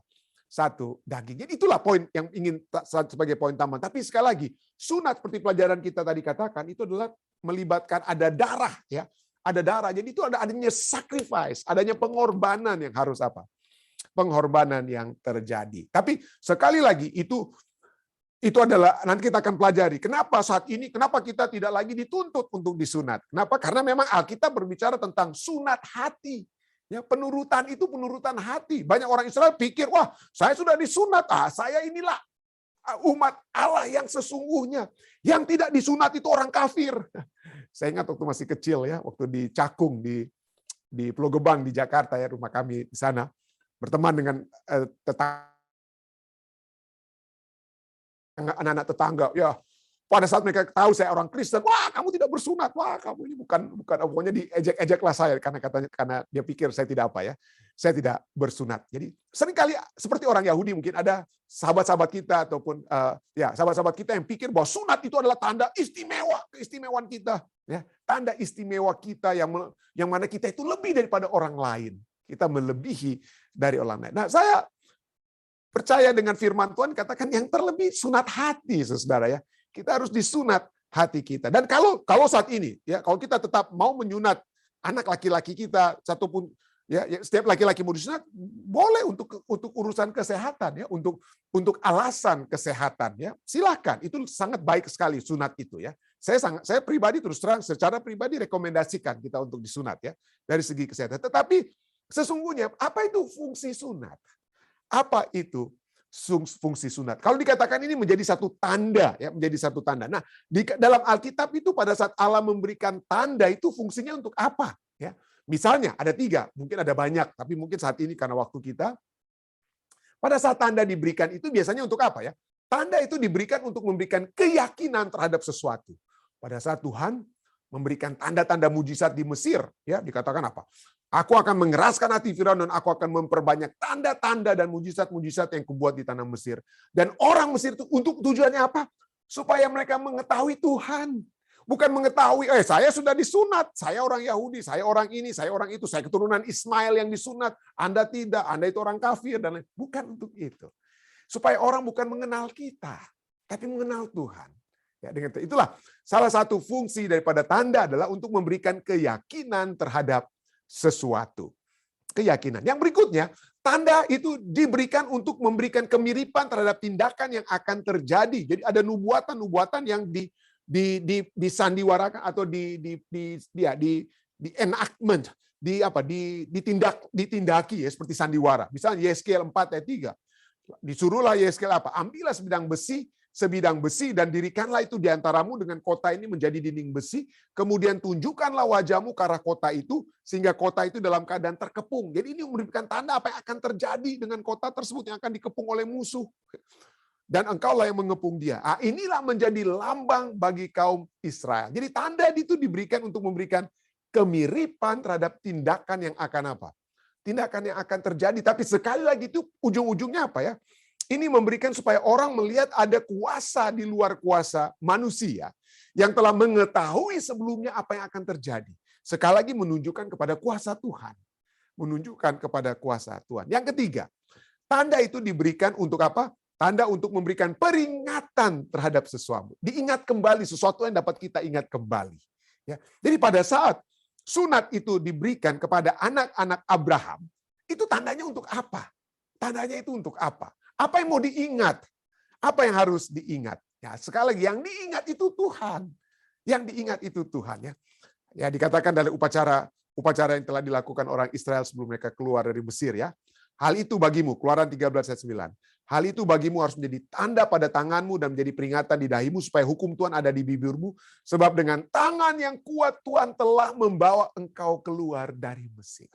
Satu daging. Jadi itulah poin yang ingin sebagai poin tambahan. Tapi sekali lagi, sunat seperti pelajaran kita tadi katakan itu adalah melibatkan ada darah ya. Ada darah. Jadi itu adanya sacrifice, adanya pengorbanan yang harus apa? Pengorbanan yang terjadi. Tapi sekali lagi itu adalah nanti kita akan pelajari. Kenapa saat ini kenapa kita tidak lagi dituntut untuk disunat? Kenapa? Karena memang Alkitab berbicara tentang sunat hati. Ya, penurutan itu penurutan hati. Banyak orang Israel pikir, wah, saya sudah disunat, saya inilah umat Allah yang sesungguhnya. Yang tidak disunat itu orang kafir. Saya ingat waktu masih kecil ya, waktu di Cakung di Pulau Gebang di Jakarta ya, rumah kami di sana, berteman dengan anak-anak tetangga. Ya, pada saat mereka tahu saya orang Kristen, wah kamu tidak bersunat, wah kamu ini bukan pokoknya diejek-ejeklah saya karena dia pikir saya tidak apa ya, saya tidak bersunat. Jadi seringkali seperti orang Yahudi mungkin ada sahabat-sahabat kita ataupun sahabat-sahabat kita yang pikir bahwa sunat itu adalah tanda istimewa, keistimewaan kita, ya tanda istimewa kita yang mana kita itu lebih daripada orang lain, kita melebihi dari orang lain. Nah saya percaya dengan firman Tuhan katakan yang terlebih sunat hati, saudara ya. Kita harus disunat hati kita. Dan kalau saat ini, ya kalau kita tetap mau menyunat anak laki-laki kita, satupun ya setiap laki-laki mau disunat, boleh untuk urusan kesehatan ya, untuk alasan kesehatan ya, silakan. Itu sangat baik sekali sunat itu ya. Saya pribadi terus terang secara pribadi rekomendasikan kita untuk disunat ya dari segi kesehatan. Tetapi sesungguhnya apa itu fungsi sunat? Apa itu fungsi sunat? Kalau dikatakan ini menjadi satu tanda, ya menjadi satu tanda. Nah, di dalam Alkitab itu pada saat Allah memberikan tanda itu fungsinya untuk apa? Ya, misalnya ada 3, mungkin ada banyak, tapi mungkin saat ini karena waktu kita, pada saat tanda diberikan itu biasanya untuk apa ya? Tanda itu diberikan untuk memberikan keyakinan terhadap sesuatu. Pada saat Tuhan memberikan tanda-tanda mujizat di Mesir, ya dikatakan apa? Aku akan mengeraskan hati Firaun dan aku akan memperbanyak tanda-tanda dan mujizat-mujizat yang kubuat di tanah Mesir. Dan orang Mesir itu untuk tujuannya apa? Supaya mereka mengetahui Tuhan. Bukan mengetahui, saya sudah disunat, saya orang Yahudi, saya orang ini, saya orang itu, saya keturunan Ismail yang disunat, Anda tidak, Anda itu orang kafir, dan lain. Bukan untuk itu. Supaya orang bukan mengenal kita, tapi mengenal Tuhan. Ya, dengan itulah salah satu fungsi daripada tanda adalah untuk memberikan keyakinan terhadap sesuatu. Keyakinan. Yang berikutnya, tanda itu diberikan untuk memberikan kemiripan terhadap tindakan yang akan terjadi. Jadi ada nubuatan-nubuatan yang disandiwarakan atau di enactment, ditindaki ya seperti sandiwara. Misalnya Yeskiel 4 ayat 3. Disuruhlah Yeskiel apa? Ambillah sebidang besi dan dirikanlah itu di antaramu dengan kota ini menjadi dinding besi, kemudian tunjukkanlah wajahmu ke arah kota itu sehingga kota itu dalam keadaan terkepung. Jadi ini memberikan tanda apa yang akan terjadi dengan kota tersebut yang akan dikepung oleh musuh. dan engkaulah yang mengepung dia. Inilah menjadi lambang bagi kaum Israel. Jadi tanda itu diberikan untuk memberikan kemiripan terhadap tindakan yang akan apa? Tindakan yang akan terjadi. Tapi sekali lagi itu ujung-ujungnya apa ya? Ini memberikan supaya orang melihat ada kuasa di luar kuasa manusia yang telah mengetahui sebelumnya apa yang akan terjadi. Sekali lagi menunjukkan kepada kuasa Tuhan. Menunjukkan kepada kuasa Tuhan. Yang ketiga, tanda itu diberikan untuk apa? Tanda untuk memberikan peringatan terhadap sesuatu. Diingat kembali sesuatu yang dapat kita ingat kembali. Ya. Jadi pada saat sunat itu diberikan kepada anak-anak Abraham, itu tandanya untuk apa? Tandanya itu untuk apa? Apa yang mau diingat? Apa yang harus diingat? Ya, sekali lagi yang diingat itu Tuhan. Yang diingat itu Tuhan ya. Ya dikatakan dari upacara yang telah dilakukan orang Israel sebelum mereka keluar dari Mesir ya. Hal itu bagimu, Keluaran 13 ayat 9. Hal itu bagimu harus menjadi tanda pada tanganmu dan menjadi peringatan di dahimu supaya hukum Tuhan ada di bibirmu. Sebab dengan tangan yang kuat Tuhan telah membawa engkau keluar dari Mesir.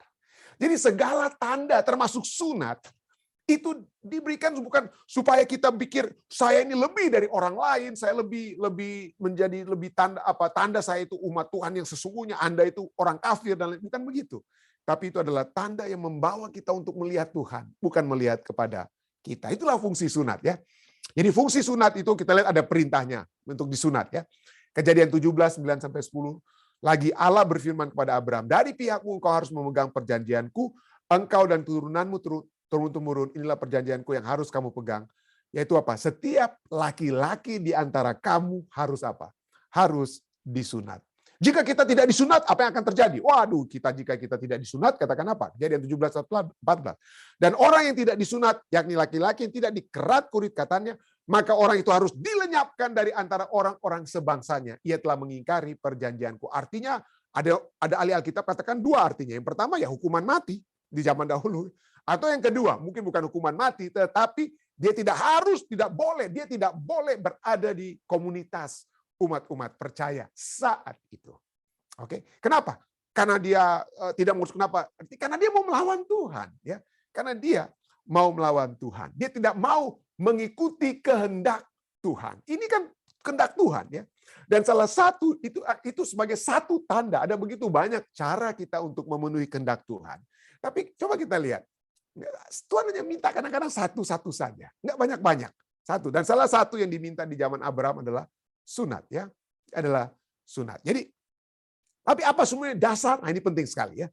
Jadi segala tanda termasuk sunat itu diberikan bukan supaya kita pikir saya ini lebih dari orang lain, saya lebih menjadi lebih tanda saya itu umat Tuhan yang sesungguhnya, Anda itu orang kafir dan lain, bukan begitu. Tapi itu adalah tanda yang membawa kita untuk melihat Tuhan, bukan melihat kepada kita. Itulah fungsi sunat ya. Jadi fungsi sunat itu kita lihat ada perintahnya untuk disunat ya. Kejadian 17 9 sampai 10. Lagi Allah berfirman kepada Abraham, dari pihakmu engkau harus memegang perjanjianku, engkau dan turunanmu turun-temurun, inilah perjanjianku yang harus kamu pegang. Yaitu apa? Setiap laki-laki di antara kamu harus apa? Harus disunat. Jika kita tidak disunat, apa yang akan terjadi? Waduh, jika kita tidak disunat, katakan apa? Kejadian 17 14. Dan orang yang tidak disunat, yakni laki-laki yang tidak dikerat kurit katanya, maka orang itu harus dilenyapkan dari antara orang-orang sebangsanya. Ia telah mengingkari perjanjianku. Artinya ada ahli Alkitab katakan dua artinya. Yang pertama ya hukuman mati di zaman dahulu. Atau yang kedua, mungkin bukan hukuman mati, tetapi dia tidak boleh berada di komunitas umat-umat percaya saat itu. Oke, kenapa? Karena dia tidak mengurus, kenapa? Karena dia mau melawan Tuhan, ya. Karena dia mau melawan Tuhan. Dia tidak mau mengikuti kehendak Tuhan. Ini kan kehendak Tuhan, ya. Dan salah satu itu sebagai satu tanda. Ada begitu banyak cara kita untuk memenuhi kehendak Tuhan. Tapi coba kita lihat. Tuhan hanya minta kadang-kadang satu-satu saja, nggak banyak-banyak. Satu. Dan salah satu yang diminta di zaman Abraham adalah sunat, ya, adalah sunat. Jadi, tapi apa semuanya dasar? Nah, ini penting sekali ya.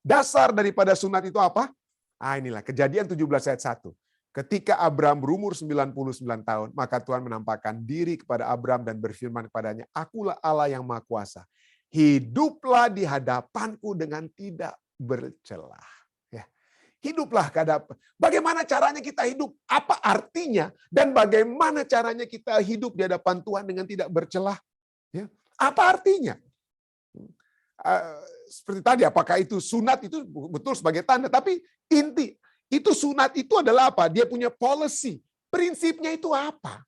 Dasar daripada sunat itu apa? Inilah Kejadian 17 ayat 1. Ketika Abraham berumur 99 tahun, maka Tuhan menampakkan diri kepada Abraham dan berfirman kepadanya, Akulah Allah yang Maha Kuasa. Hiduplah di hadapanku dengan tidak bercelah. Hiduplah kadang. Bagaimana caranya kita hidup? Apa artinya? Dan bagaimana caranya kita hidup di hadapan Tuhan dengan tidak bercelah? Ya. Apa artinya? Seperti tadi, apakah itu sunat itu betul sebagai tanda? Tapi inti, itu sunat itu adalah apa? Dia punya policy. Prinsipnya itu apa?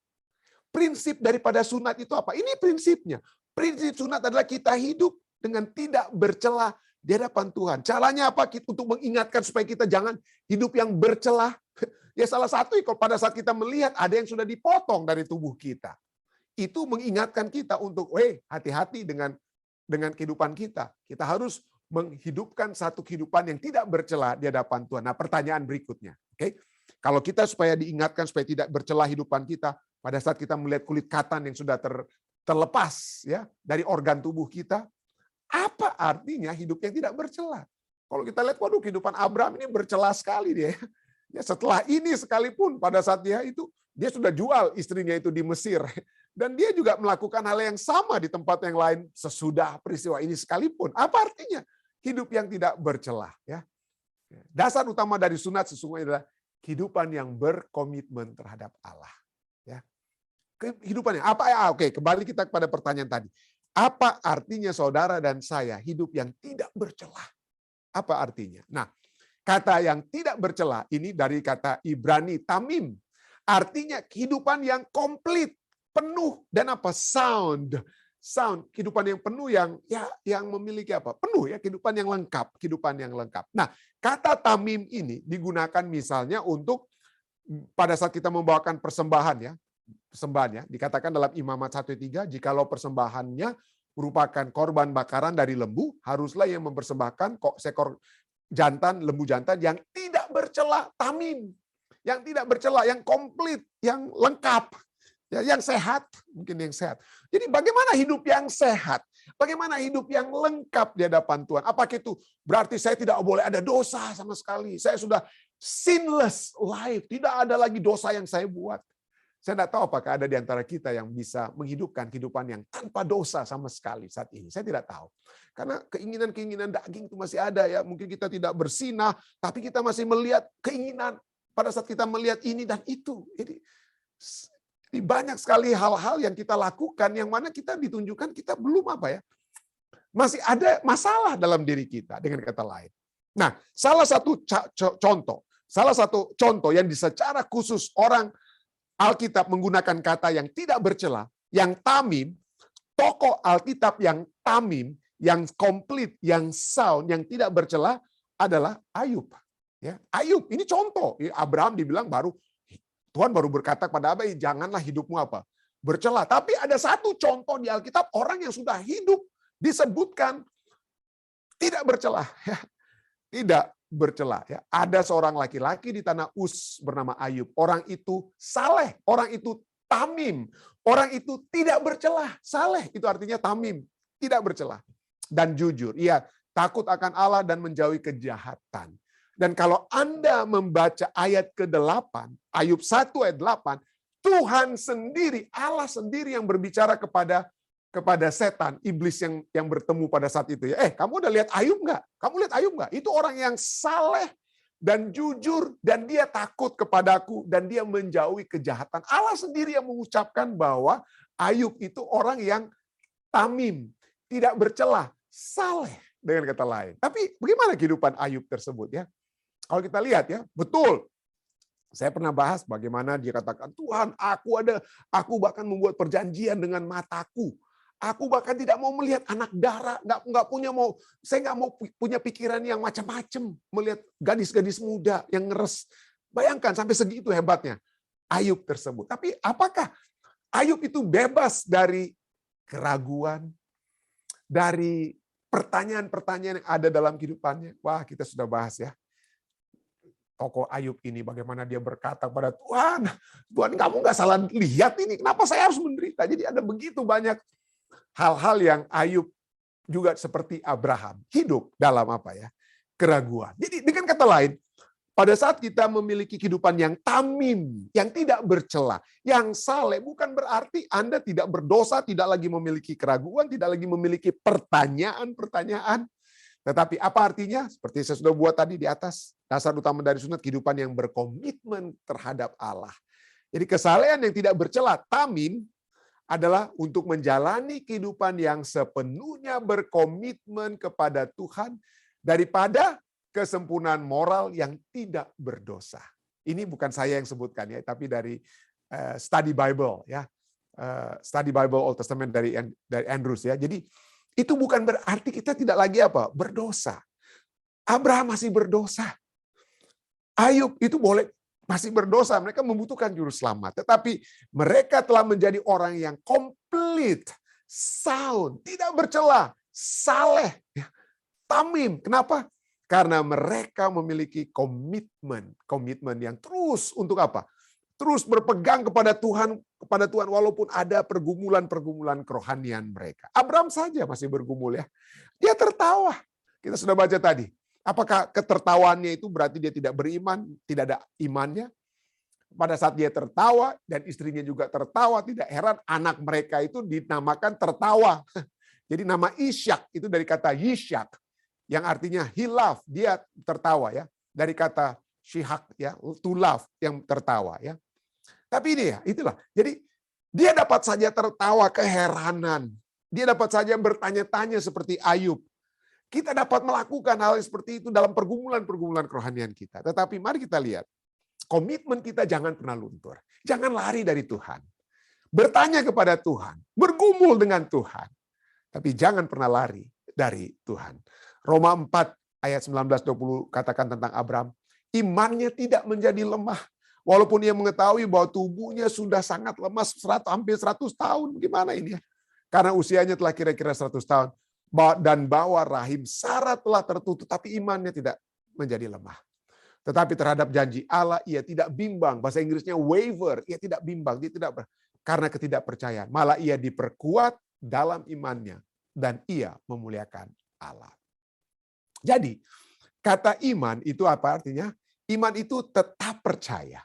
Prinsip daripada sunat itu apa? Ini prinsipnya. Prinsip sunat adalah kita hidup dengan tidak bercelah di hadapan Tuhan. Caranya apa? Untuk mengingatkan supaya kita jangan hidup yang bercelah. Ya salah satu pada saat kita melihat ada yang sudah dipotong dari tubuh kita. Itu mengingatkan kita untuk hati-hati dengan kehidupan kita. Kita harus menghidupkan satu kehidupan yang tidak bercelah di hadapan Tuhan. Nah, pertanyaan berikutnya. Oke. Kalau kita supaya diingatkan supaya tidak bercelah hidupan kita pada saat kita melihat kulit katan yang sudah terlepas ya dari organ tubuh kita, apa artinya hidup yang tidak bercelah? Kalau kita lihat, waduh kehidupan Abraham ini bercelah sekali dia. Ya, setelah ini sekalipun pada saat dia sudah jual istrinya itu di Mesir. Dan dia juga melakukan hal yang sama di tempat yang lain sesudah peristiwa ini sekalipun. Apa artinya hidup yang tidak bercelah? Ya. Dasar utama dari sunat sesungguhnya adalah kehidupan yang berkomitmen terhadap Allah. Ya. Kehidupan yang apa ya? Oke, kembali kita kepada pertanyaan tadi. Apa artinya saudara dan saya hidup yang tidak bercelah? Apa artinya? Nah, kata yang tidak bercelah ini dari kata Ibrani tamim. Artinya kehidupan yang komplit, penuh dan apa? Sound. Kehidupan yang penuh yang memiliki apa? Penuh ya, kehidupan yang lengkap. Nah, kata tamim ini digunakan misalnya untuk pada saat kita membawakan persembahan ya, dikatakan dalam Imamat 1:3, jikalau persembahannya merupakan korban bakaran dari lembu, haruslah yang mempersembahkan seekor jantan, lembu jantan yang tidak bercela, tamim, yang tidak bercela, yang komplit, yang lengkap, ya, yang sehat, mungkin yang sehat. Jadi bagaimana hidup yang sehat? Bagaimana hidup yang lengkap di hadapan Tuhan? Apakah itu berarti saya tidak boleh ada dosa sama sekali? Saya sudah sinless life, tidak ada lagi dosa yang saya buat. Saya tidak tahu apakah ada di antara kita yang bisa menghidupkan kehidupan yang tanpa dosa sama sekali saat ini. Saya tidak tahu. Karena keinginan-keinginan daging itu masih ada ya. Mungkin kita tidak bersinah, tapi kita masih melihat keinginan pada saat kita melihat ini dan itu. Jadi banyak sekali hal-hal yang kita lakukan yang mana kita ditunjukkan kita belum apa ya. Masih ada masalah dalam diri kita dengan kata lain. Nah, salah satu contoh yang secara khusus orang Alkitab menggunakan kata yang tidak bercela, yang tamim, tokoh Alkitab yang tamim, yang komplit, yang sound, yang tidak bercela adalah Ayub. Ya, Ayub ini contoh. Abraham dibilang Tuhan baru berkata kepada Abraham, janganlah hidupmu apa? Bercela. Tapi ada satu contoh di Alkitab, orang yang sudah hidup disebutkan tidak bercela. Ya. Tidak bercela. Ya. Ada seorang laki-laki di tanah Uz bernama Ayub. Orang itu saleh, orang itu tamim, orang itu tidak bercela. Saleh itu artinya tamim, tidak bercela. Dan jujur, ia takut akan Allah dan menjauhi kejahatan. Dan kalau Anda membaca ayat ke-8, Ayub 1 ayat 8, Tuhan sendiri, Allah sendiri yang berbicara kepada setan, iblis yang bertemu pada saat itu. Kamu udah lihat Ayub nggak? Kamu lihat Ayub nggak? Itu orang yang saleh dan jujur, dan dia takut kepadaku, dan dia menjauhi kejahatan. Allah sendiri yang mengucapkan bahwa Ayub itu orang yang tamim, tidak bercela, saleh dengan kata lain. Tapi bagaimana kehidupan Ayub tersebut ya? Kalau kita lihat ya, betul. Saya pernah bahas bagaimana dia katakan, Tuhan, aku bahkan membuat perjanjian dengan mataku. Aku bahkan tidak mau melihat anak darah, saya nggak mau punya pikiran yang macam-macam, melihat gadis-gadis muda yang ngeres. Bayangkan sampai segitu hebatnya Ayub tersebut. Tapi apakah Ayub itu bebas dari keraguan, dari pertanyaan-pertanyaan yang ada dalam kehidupannya? Wah, kita sudah bahas ya. Tokoh Ayub ini bagaimana dia berkata kepada Tuhan, kamu nggak salah lihat ini, kenapa saya harus menderita? Jadi ada begitu banyak hal-hal yang Ayub juga seperti Abraham hidup dalam apa ya, keraguan. Jadi dengan kata lain, pada saat kita memiliki kehidupan yang tamim, yang tidak bercela, yang saleh, bukan berarti Anda tidak berdosa, tidak lagi memiliki keraguan, tidak lagi memiliki pertanyaan-pertanyaan. Tetapi apa artinya? Seperti saya sudah buat tadi di atas, dasar utama dari sunat, kehidupan yang berkomitmen terhadap Allah. Jadi kesalehan yang tidak bercela, tamim, adalah untuk menjalani kehidupan yang sepenuhnya berkomitmen kepada Tuhan daripada kesempurnaan moral yang tidak berdosa. Ini bukan saya yang sebutkan ya, tapi dari Study Bible ya, Study Bible Old Testament dari Andrews ya. Jadi itu bukan berarti kita tidak lagi apa? Berdosa. Abraham masih berdosa. Ayub itu masih berdosa. Mereka membutuhkan juru selamat. Tetapi mereka telah menjadi orang yang komplit, sound, tidak bercela, saleh, tamim. Kenapa? Karena mereka memiliki komitmen yang terus untuk apa? Terus berpegang kepada Tuhan walaupun ada pergumulan-pergumulan kerohanian mereka. Abraham saja masih bergumul ya. Dia tertawa. Kita sudah baca tadi. Apakah ketertawaannya itu berarti dia tidak beriman, tidak ada imannya? Pada saat dia tertawa dan istrinya juga tertawa, tidak heran anak mereka itu dinamakan tertawa. Jadi nama Ishak itu dari kata Yishak yang artinya he laugh, dia tertawa ya. Dari kata shihak ya, to laugh yang tertawa ya. Tapi ini ya, itulah. Jadi dia dapat saja tertawa keheranan. Dia dapat saja bertanya-tanya seperti Ayub. Kita dapat melakukan hal seperti itu dalam pergumulan-pergumulan kerohanian kita. Tetapi mari kita lihat, komitmen kita jangan pernah luntur. Jangan lari dari Tuhan. Bertanya kepada Tuhan, bergumul dengan Tuhan. Tapi jangan pernah lari dari Tuhan. Roma 4 ayat 19-20 katakan tentang Abraham, imannya tidak menjadi lemah. Walaupun ia mengetahui bahwa tubuhnya sudah sangat lemas, hampir 100 tahun. Gimana ini ya? Karena usianya telah kira-kira 100 tahun. Dan bahwa rahim Sarah telah tertutup, tapi imannya tidak menjadi lemah. Tetapi terhadap janji Allah, ia tidak bimbang. Bahasa Inggrisnya waver, ia tidak bimbang. Dia tidak karena ketidakpercayaan. Malah ia diperkuat dalam imannya. Dan ia memuliakan Allah. Jadi, kata iman itu apa artinya? Iman itu tetap percaya.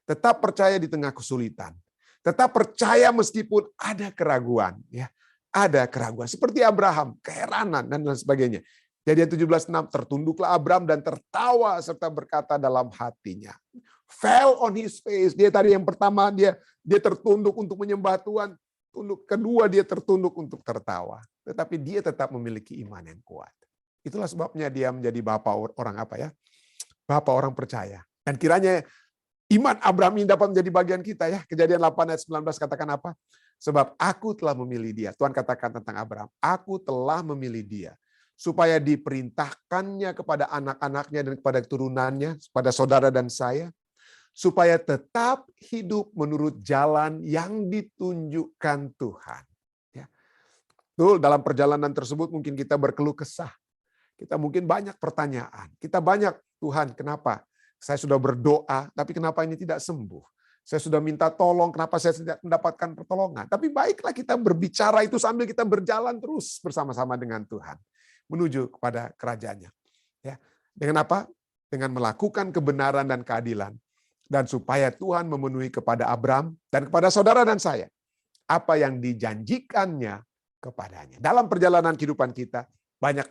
Tetap percaya di tengah kesulitan. Tetap percaya meskipun ada keraguan. Ya, ada keraguan. Seperti Abraham, keheranan dan lain sebagainya. Kejadian 17:6, tertunduklah Abraham dan tertawa serta berkata dalam hatinya. Fell on his face. Dia tadi yang pertama dia tertunduk untuk menyembah Tuhan. Kedua dia tertunduk untuk tertawa. Tetapi dia tetap memiliki iman yang kuat. Itulah sebabnya dia menjadi bapak orang apa ya? Bapak orang percaya. Dan kiranya iman Abraham ini dapat menjadi bagian kita ya. Kejadian 8 ayat 19 katakan apa? Sebab aku telah memilih dia. Tuhan katakan tentang Abraham. Aku telah memilih dia. Supaya diperintahkannya kepada anak-anaknya dan kepada keturunannya. Kepada saudara dan saya. Supaya tetap hidup menurut jalan yang ditunjukkan Tuhan. Ya. Betul, dalam perjalanan tersebut mungkin kita berkeluh kesah. Kita mungkin banyak pertanyaan. Kita banyak, Tuhan kenapa? Saya sudah berdoa, tapi kenapa ini tidak sembuh? Saya sudah minta tolong, kenapa saya tidak mendapatkan pertolongan? Tapi baiklah kita berbicara itu sambil kita berjalan terus bersama-sama dengan Tuhan. Menuju kepada kerajaannya. Ya. Dengan apa? Dengan melakukan kebenaran dan keadilan. Dan supaya Tuhan memenuhi kepada Abraham dan kepada saudara dan saya. Apa yang dijanjikannya kepadanya. Dalam perjalanan kehidupan kita, banyak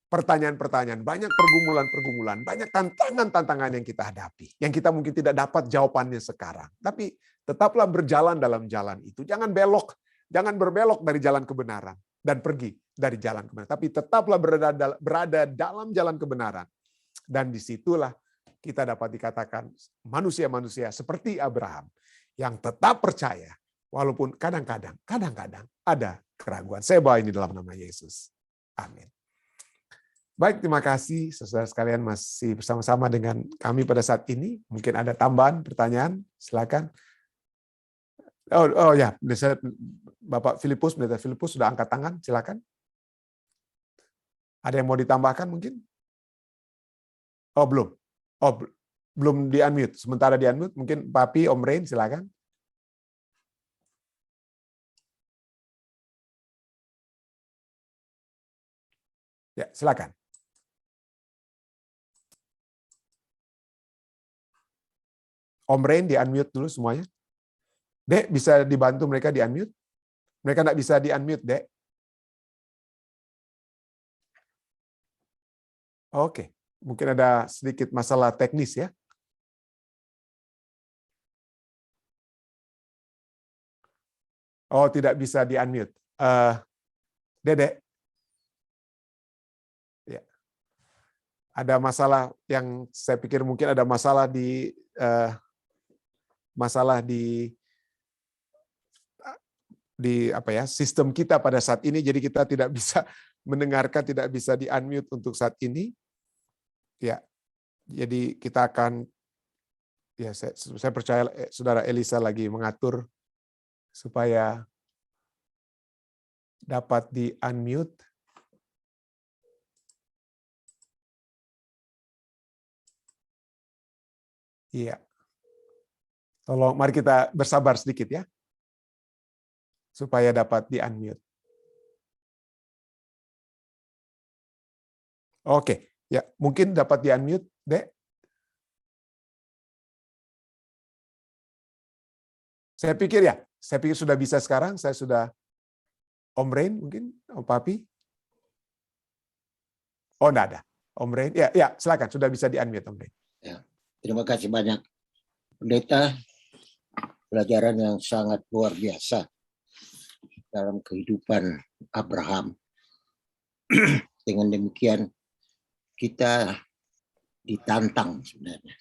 pertanyaan-pertanyaan, banyak pergumulan-pergumulan, banyak tantangan-tantangan yang kita hadapi. Yang kita mungkin tidak dapat jawabannya sekarang. Tapi tetaplah berjalan dalam jalan itu. Jangan belok, jangan berbelok dari jalan kebenaran dan pergi dari jalan kebenaran. Tapi tetaplah berada dalam jalan kebenaran. Dan disitulah kita dapat dikatakan manusia-manusia seperti Abraham yang tetap percaya walaupun kadang-kadang ada keraguan. Saya bawa ini dalam nama Yesus. Amin. Baik, terima kasih saudara sekalian masih bersama-sama dengan kami pada saat ini. Mungkin ada tambahan pertanyaan, silakan. Oh ya, Bapak Filipus, Pendeta Filipus sudah angkat tangan, silakan. Ada yang mau ditambahkan mungkin? Oh belum. Oh belum di-unmute. Sementara di-unmute, mungkin Papi, Om Rain, silakan. Ya, silakan. Om Rain di-unmute dulu semuanya. Dek, bisa dibantu mereka di-unmute? Mereka nggak bisa di-unmute, Dek. Oke, mungkin ada sedikit masalah teknis ya. Oh, tidak bisa di-unmute. Dedek. Ya. Ada masalah yang saya pikir mungkin ada masalah di apa ya, sistem kita pada saat ini, jadi kita tidak bisa mendengarkan, tidak bisa di-unmute untuk saat ini. Ya. Jadi kita akan ya saya percaya Saudara Elisa lagi mengatur supaya dapat di-unmute. Iya. Tolong, mari kita bersabar sedikit ya. Supaya dapat di-unmute. Oke, ya mungkin dapat di-unmute, Dek. Saya pikir sudah bisa sekarang, saya sudah Om Rain mungkin, Om Papi. Oh, enggak ada. Om Rain, ya, silakan, sudah bisa di-unmute Om Rain. Ya, terima kasih banyak, Pendeta. Pelajaran yang sangat luar biasa dalam kehidupan Abraham. Dengan demikian kita ditantang sebenarnya.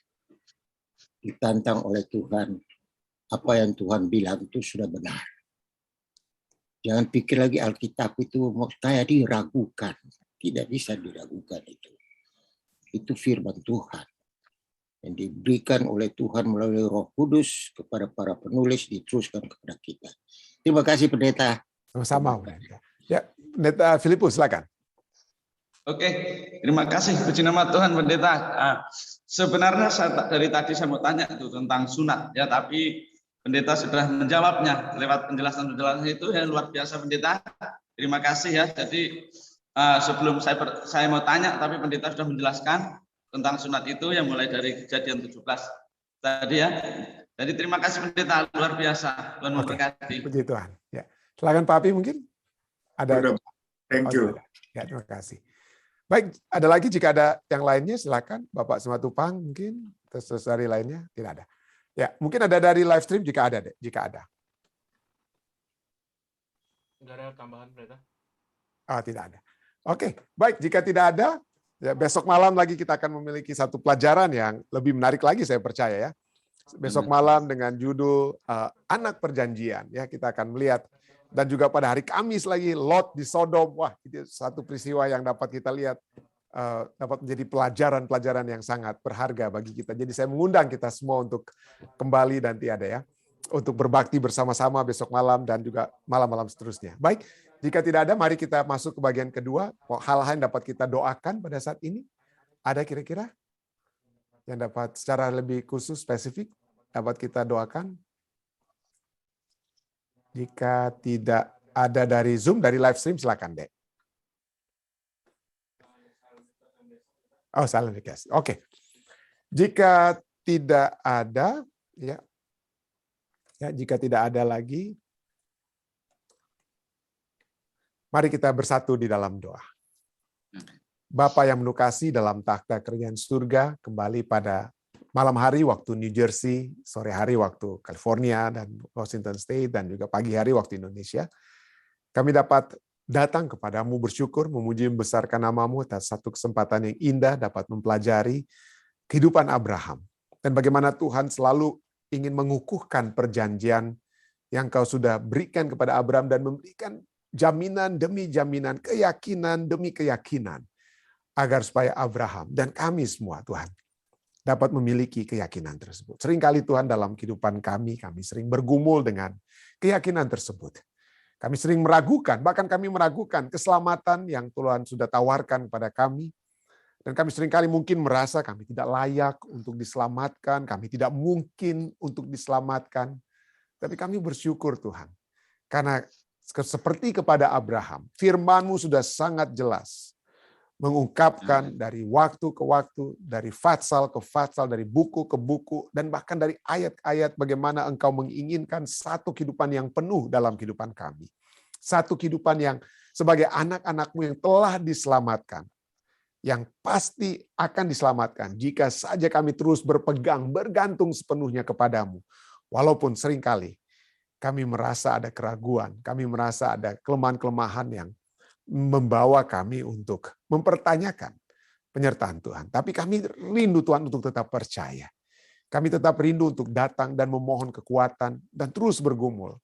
Ditantang oleh Tuhan. Apa yang Tuhan bilang itu sudah benar. Jangan pikir lagi Alkitab itu kayak diragukan. Tidak bisa diragukan itu. Itu firman Tuhan. yang diberikan oleh Tuhan melalui Roh Kudus kepada para penulis diteruskan kepada kita. Terima kasih Pendeta. Sama-sama, Pendeta. Ya, Pendeta Filipus, silakan. Oke, terima kasih. Puji nama Tuhan, Pendeta. Sebenarnya dari tadi saya mau tanya itu tentang sunat, ya, tapi Pendeta sudah menjawabnya lewat penjelasan-penjelasan itu yang luar biasa, Pendeta. Terima kasih ya. Jadi sebelum saya mau tanya, tapi Pendeta sudah menjelaskan tentang sunat itu yang mulai dari Kejadian 17 tadi ya. Jadi terima kasih Pendeta, luar biasa. Tuhan memberkati. Puji Tuhan. Ya, silakan Pak Api mungkin. Ada. Thank you. Ya, terima kasih. Baik, ada lagi jika ada yang lainnya silakan Bapak Simatupang mungkin, terus dari lainnya tidak ada. Ya, mungkin ada dari live stream jika ada, jika ada. Tidak ada tambahan, Pendeta. Tidak ada. Oke, baik, jika tidak ada, ya besok malam lagi kita akan memiliki satu pelajaran yang lebih menarik lagi saya percaya ya. Besok malam dengan judul Anak Perjanjian ya, kita akan melihat. Dan juga pada hari Kamis lagi, Lot di Sodom. Wah, itu satu peristiwa yang dapat kita lihat, dapat menjadi pelajaran-pelajaran yang sangat berharga bagi kita. Jadi saya mengundang kita semua untuk kembali dan tiada ya, untuk berbakti bersama-sama besok malam dan juga malam-malam seterusnya. Baik, jika tidak ada, mari kita masuk ke bagian kedua. Hal-hal yang dapat kita doakan pada saat ini, ada kira-kira yang dapat secara lebih khusus, spesifik, dapat kita doakan? Jika tidak ada dari Zoom, dari live stream, silakan, Dek. Oh, salam dikasih. Oke. Jika tidak ada, ya, jika tidak ada lagi, mari kita bersatu di dalam doa. Bapa yang penuh kasih dalam takhta kerajaan surga, kembali pada malam hari waktu New Jersey, sore hari waktu California dan Washington State, dan juga pagi hari waktu Indonesia. Kami dapat datang kepadamu bersyukur, memuji membesarkan namamu atas satu kesempatan yang indah dapat mempelajari kehidupan Abraham. Dan bagaimana Tuhan selalu ingin mengukuhkan perjanjian yang kau sudah berikan kepada Abraham dan memberikan jaminan demi jaminan, keyakinan demi keyakinan, agar supaya Abraham dan kami semua, Tuhan, dapat memiliki keyakinan tersebut. Seringkali Tuhan dalam kehidupan kami sering bergumul dengan keyakinan tersebut. Kami sering meragukan, bahkan kami meragukan keselamatan yang Tuhan sudah tawarkan kepada kami. Dan kami seringkali mungkin merasa kami tidak layak untuk diselamatkan, kami tidak mungkin untuk diselamatkan. Tapi kami bersyukur Tuhan, karena seperti kepada Abraham, firman-Mu sudah sangat jelas, mengungkapkan dari waktu ke waktu, dari fatsal ke fatsal, dari buku ke buku, dan bahkan dari ayat-ayat bagaimana Engkau menginginkan satu kehidupan yang penuh dalam kehidupan kami. Satu kehidupan yang sebagai anak-anak-Mu yang telah diselamatkan, yang pasti akan diselamatkan jika saja kami terus berpegang, bergantung sepenuhnya kepadamu. Walaupun seringkali kami merasa ada keraguan, kami merasa ada kelemahan-kelemahan yang membawa kami untuk mempertanyakan penyertaan Tuhan. Tapi kami rindu Tuhan untuk tetap percaya. Kami tetap rindu untuk datang dan memohon kekuatan dan terus bergumul.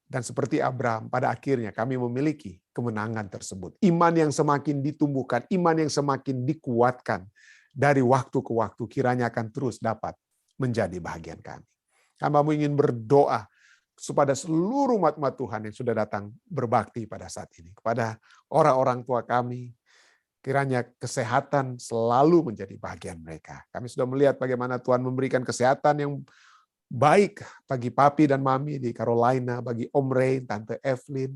Dan seperti Abraham, pada akhirnya kami memiliki kemenangan tersebut. Iman yang semakin ditumbuhkan, iman yang semakin dikuatkan dari waktu ke waktu, kiranya akan terus dapat menjadi bahagian kami. Kami ingin berdoa kepada seluruh umat-umat Tuhan yang sudah datang berbakti pada saat ini. Kepada orang-orang tua kami, kiranya kesehatan selalu menjadi bagian mereka. Kami sudah melihat bagaimana Tuhan memberikan kesehatan yang baik bagi papi dan mami di Carolina, bagi Om Ray, Tante Evelyn,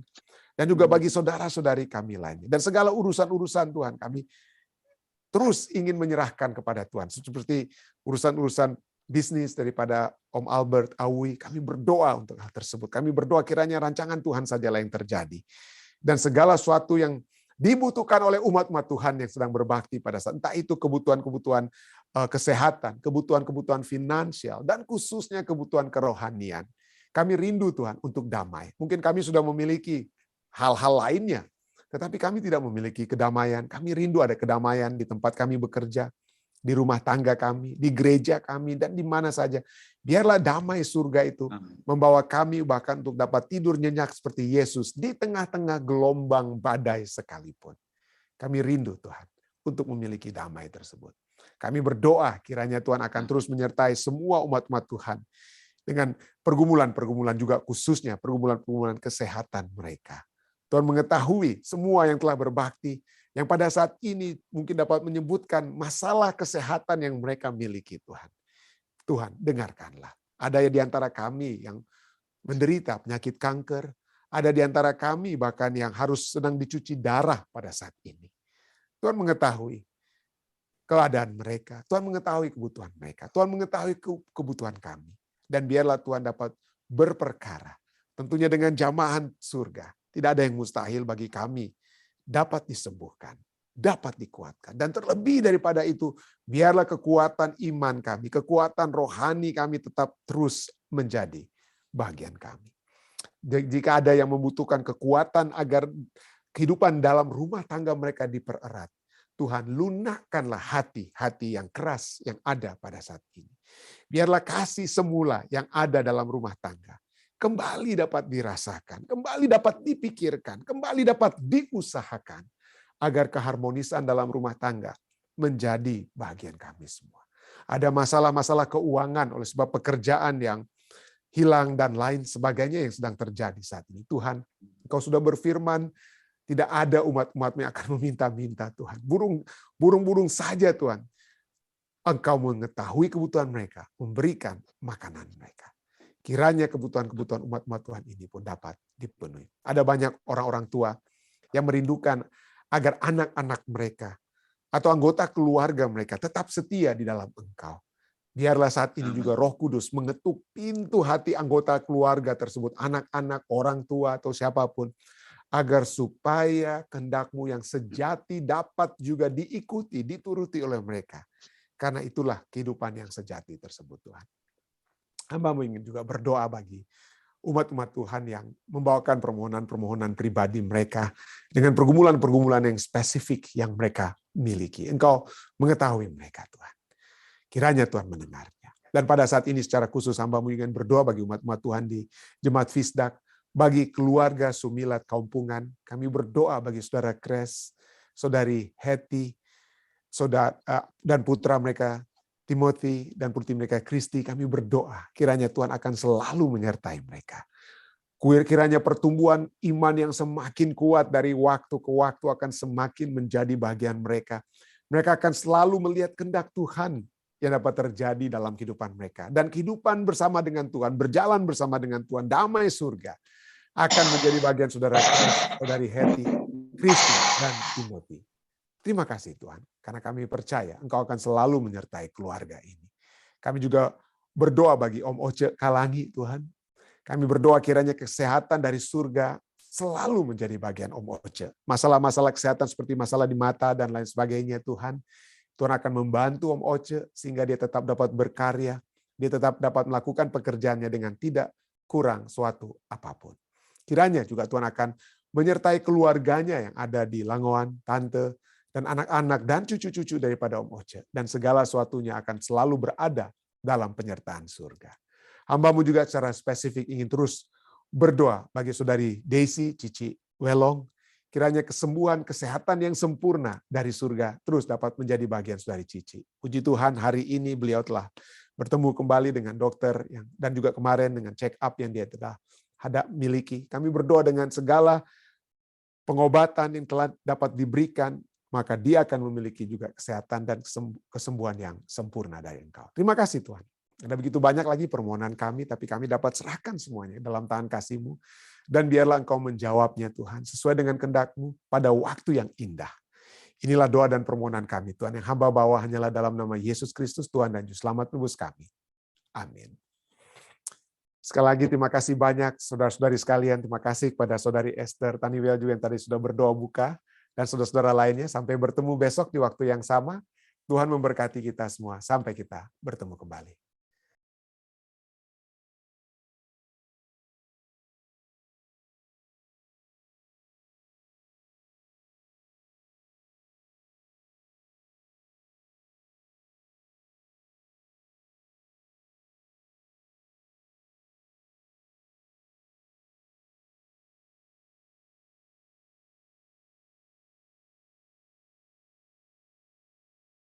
dan juga bagi saudara-saudari kami lainnya. Dan segala urusan-urusan Tuhan kami terus ingin menyerahkan kepada Tuhan. Seperti urusan-urusan bisnis daripada Om Albert, Awi, kami berdoa untuk hal tersebut. Kami berdoa kiranya rancangan Tuhan sajalah yang terjadi. Dan segala sesuatu yang dibutuhkan oleh umat-umat Tuhan yang sedang berbakti pada saat, entah itu kebutuhan-kebutuhan kesehatan, kebutuhan-kebutuhan finansial, dan khususnya kebutuhan kerohanian. Kami rindu Tuhan untuk damai. Mungkin kami sudah memiliki hal-hal lainnya, tetapi kami tidak memiliki kedamaian. Kami rindu ada kedamaian di tempat kami bekerja, di rumah tangga kami, di gereja kami, dan di mana saja. Biarlah damai surga itu membawa kami bahkan untuk dapat tidur nyenyak seperti Yesus di tengah-tengah gelombang badai sekalipun. Kami rindu Tuhan untuk memiliki damai tersebut. Kami berdoa kiranya Tuhan akan terus menyertai semua umat-umat Tuhan dengan pergumulan-pergumulan juga, khususnya pergumulan-pergumulan kesehatan mereka. Tuhan mengetahui semua yang telah berbakti, yang pada saat ini mungkin dapat menyebutkan masalah kesehatan yang mereka miliki, Tuhan. Tuhan, dengarkanlah. Ada di antara kami yang menderita penyakit kanker, ada di antara kami bahkan yang harus sedang dicuci darah pada saat ini. Tuhan mengetahui keadaan mereka, Tuhan mengetahui kebutuhan mereka, Tuhan mengetahui kebutuhan kami. Dan biarlah Tuhan dapat berperkara, tentunya dengan jamahan surga. Tidak ada yang mustahil bagi kami, dapat disembuhkan, dapat dikuatkan. Dan terlebih daripada itu, biarlah kekuatan iman kami, kekuatan rohani kami tetap terus menjadi bagian kami. Jika ada yang membutuhkan kekuatan agar kehidupan dalam rumah tangga mereka dipererat, Tuhan lunakkanlah hati-hati yang keras yang ada pada saat ini. Biarlah kasih semula yang ada dalam rumah tangga kembali dapat dirasakan, kembali dapat dipikirkan, kembali dapat diusahakan agar keharmonisan dalam rumah tangga menjadi bagian kami semua. Ada masalah-masalah keuangan oleh sebab pekerjaan yang hilang dan lain sebagainya yang sedang terjadi saat ini. Tuhan, Engkau sudah berfirman, tidak ada umat-umat-Mu yang akan meminta-minta, Tuhan. Burung-burung saja, Tuhan. Engkau mengetahui kebutuhan mereka, memberikan makanan mereka. Kiranya kebutuhan-kebutuhan umat-umat Tuhan ini pun dapat dipenuhi. Ada banyak orang-orang tua yang merindukan agar anak-anak mereka atau anggota keluarga mereka tetap setia di dalam Engkau. Biarlah saat ini juga Roh Kudus mengetuk pintu hati anggota keluarga tersebut, anak-anak, orang tua, atau siapapun, agar supaya kehendak-Mu yang sejati dapat juga diikuti, dituruti oleh mereka. Karena itulah kehidupan yang sejati tersebut, Tuhan. Hamba-Mu ingin juga berdoa bagi umat-umat Tuhan yang membawakan permohonan-permohonan pribadi mereka dengan pergumulan-pergumulan yang spesifik yang mereka miliki. Engkau mengetahui mereka, Tuhan. Kiranya Tuhan mendengarnya. Dan pada saat ini secara khusus hamba-Mu ingin berdoa bagi umat-umat Tuhan di Jemaat Fisdak, bagi keluarga Sumilat Kaumpungan. Kami berdoa bagi saudara Kres, saudari Hetty, saudara dan putra mereka Timothy dan putri mereka Kristi. Kami berdoa kiranya Tuhan akan selalu menyertai mereka. Kiranya pertumbuhan iman yang semakin kuat dari waktu ke waktu akan semakin menjadi bagian mereka. Mereka akan selalu melihat kehendak Tuhan yang dapat terjadi dalam kehidupan mereka. Dan kehidupan bersama dengan Tuhan, berjalan bersama dengan Tuhan, damai surga, akan menjadi bagian saudari Hetty, Kristi, dan Timothy. Terima kasih Tuhan, karena kami percaya Engkau akan selalu menyertai keluarga ini. Kami juga berdoa bagi Om Oce Kalangi, Tuhan. Kami berdoa kiranya kesehatan dari surga selalu menjadi bagian Om Oce. Masalah-masalah kesehatan seperti masalah di mata dan lain sebagainya, Tuhan. Tuhan akan membantu Om Oce sehingga dia tetap dapat berkarya, dia tetap dapat melakukan pekerjaannya dengan tidak kurang suatu apapun. Kiranya juga Tuhan akan menyertai keluarganya yang ada di Langoan, tante, dan anak-anak dan cucu-cucu daripada Om Oce. Dan segala sesuatunya akan selalu berada dalam penyertaan surga. Hamba-Mu juga secara spesifik ingin terus berdoa bagi saudari Daisy, Cici Welong. Kiranya kesembuhan, kesehatan yang sempurna dari surga terus dapat menjadi bagian saudari Cici. Puji Tuhan, hari ini beliau telah bertemu kembali dengan dokter dan juga kemarin dengan check up yang dia telah miliki. Kami berdoa dengan segala pengobatan yang telah dapat diberikan, maka dia akan memiliki juga kesehatan dan kesembuhan yang sempurna dari Engkau. Terima kasih Tuhan. Ada begitu banyak lagi permohonan kami, tapi kami dapat serahkan semuanya dalam tangan kasih-Mu. Dan biarlah Engkau menjawabnya Tuhan, sesuai dengan kehendak-Mu pada waktu yang indah. Inilah doa dan permohonan kami Tuhan, yang hamba bawa hanyalah dalam nama Yesus Kristus, Tuhan dan Juru Selamat penebus kami. Amin. Sekali lagi terima kasih banyak saudara-saudari sekalian. Terima kasih kepada saudari Esther Taniwel juga yang tadi sudah berdoa buka. Dan saudara-saudara lainnya, sampai bertemu besok di waktu yang sama. Tuhan memberkati kita semua. Sampai kita bertemu kembali.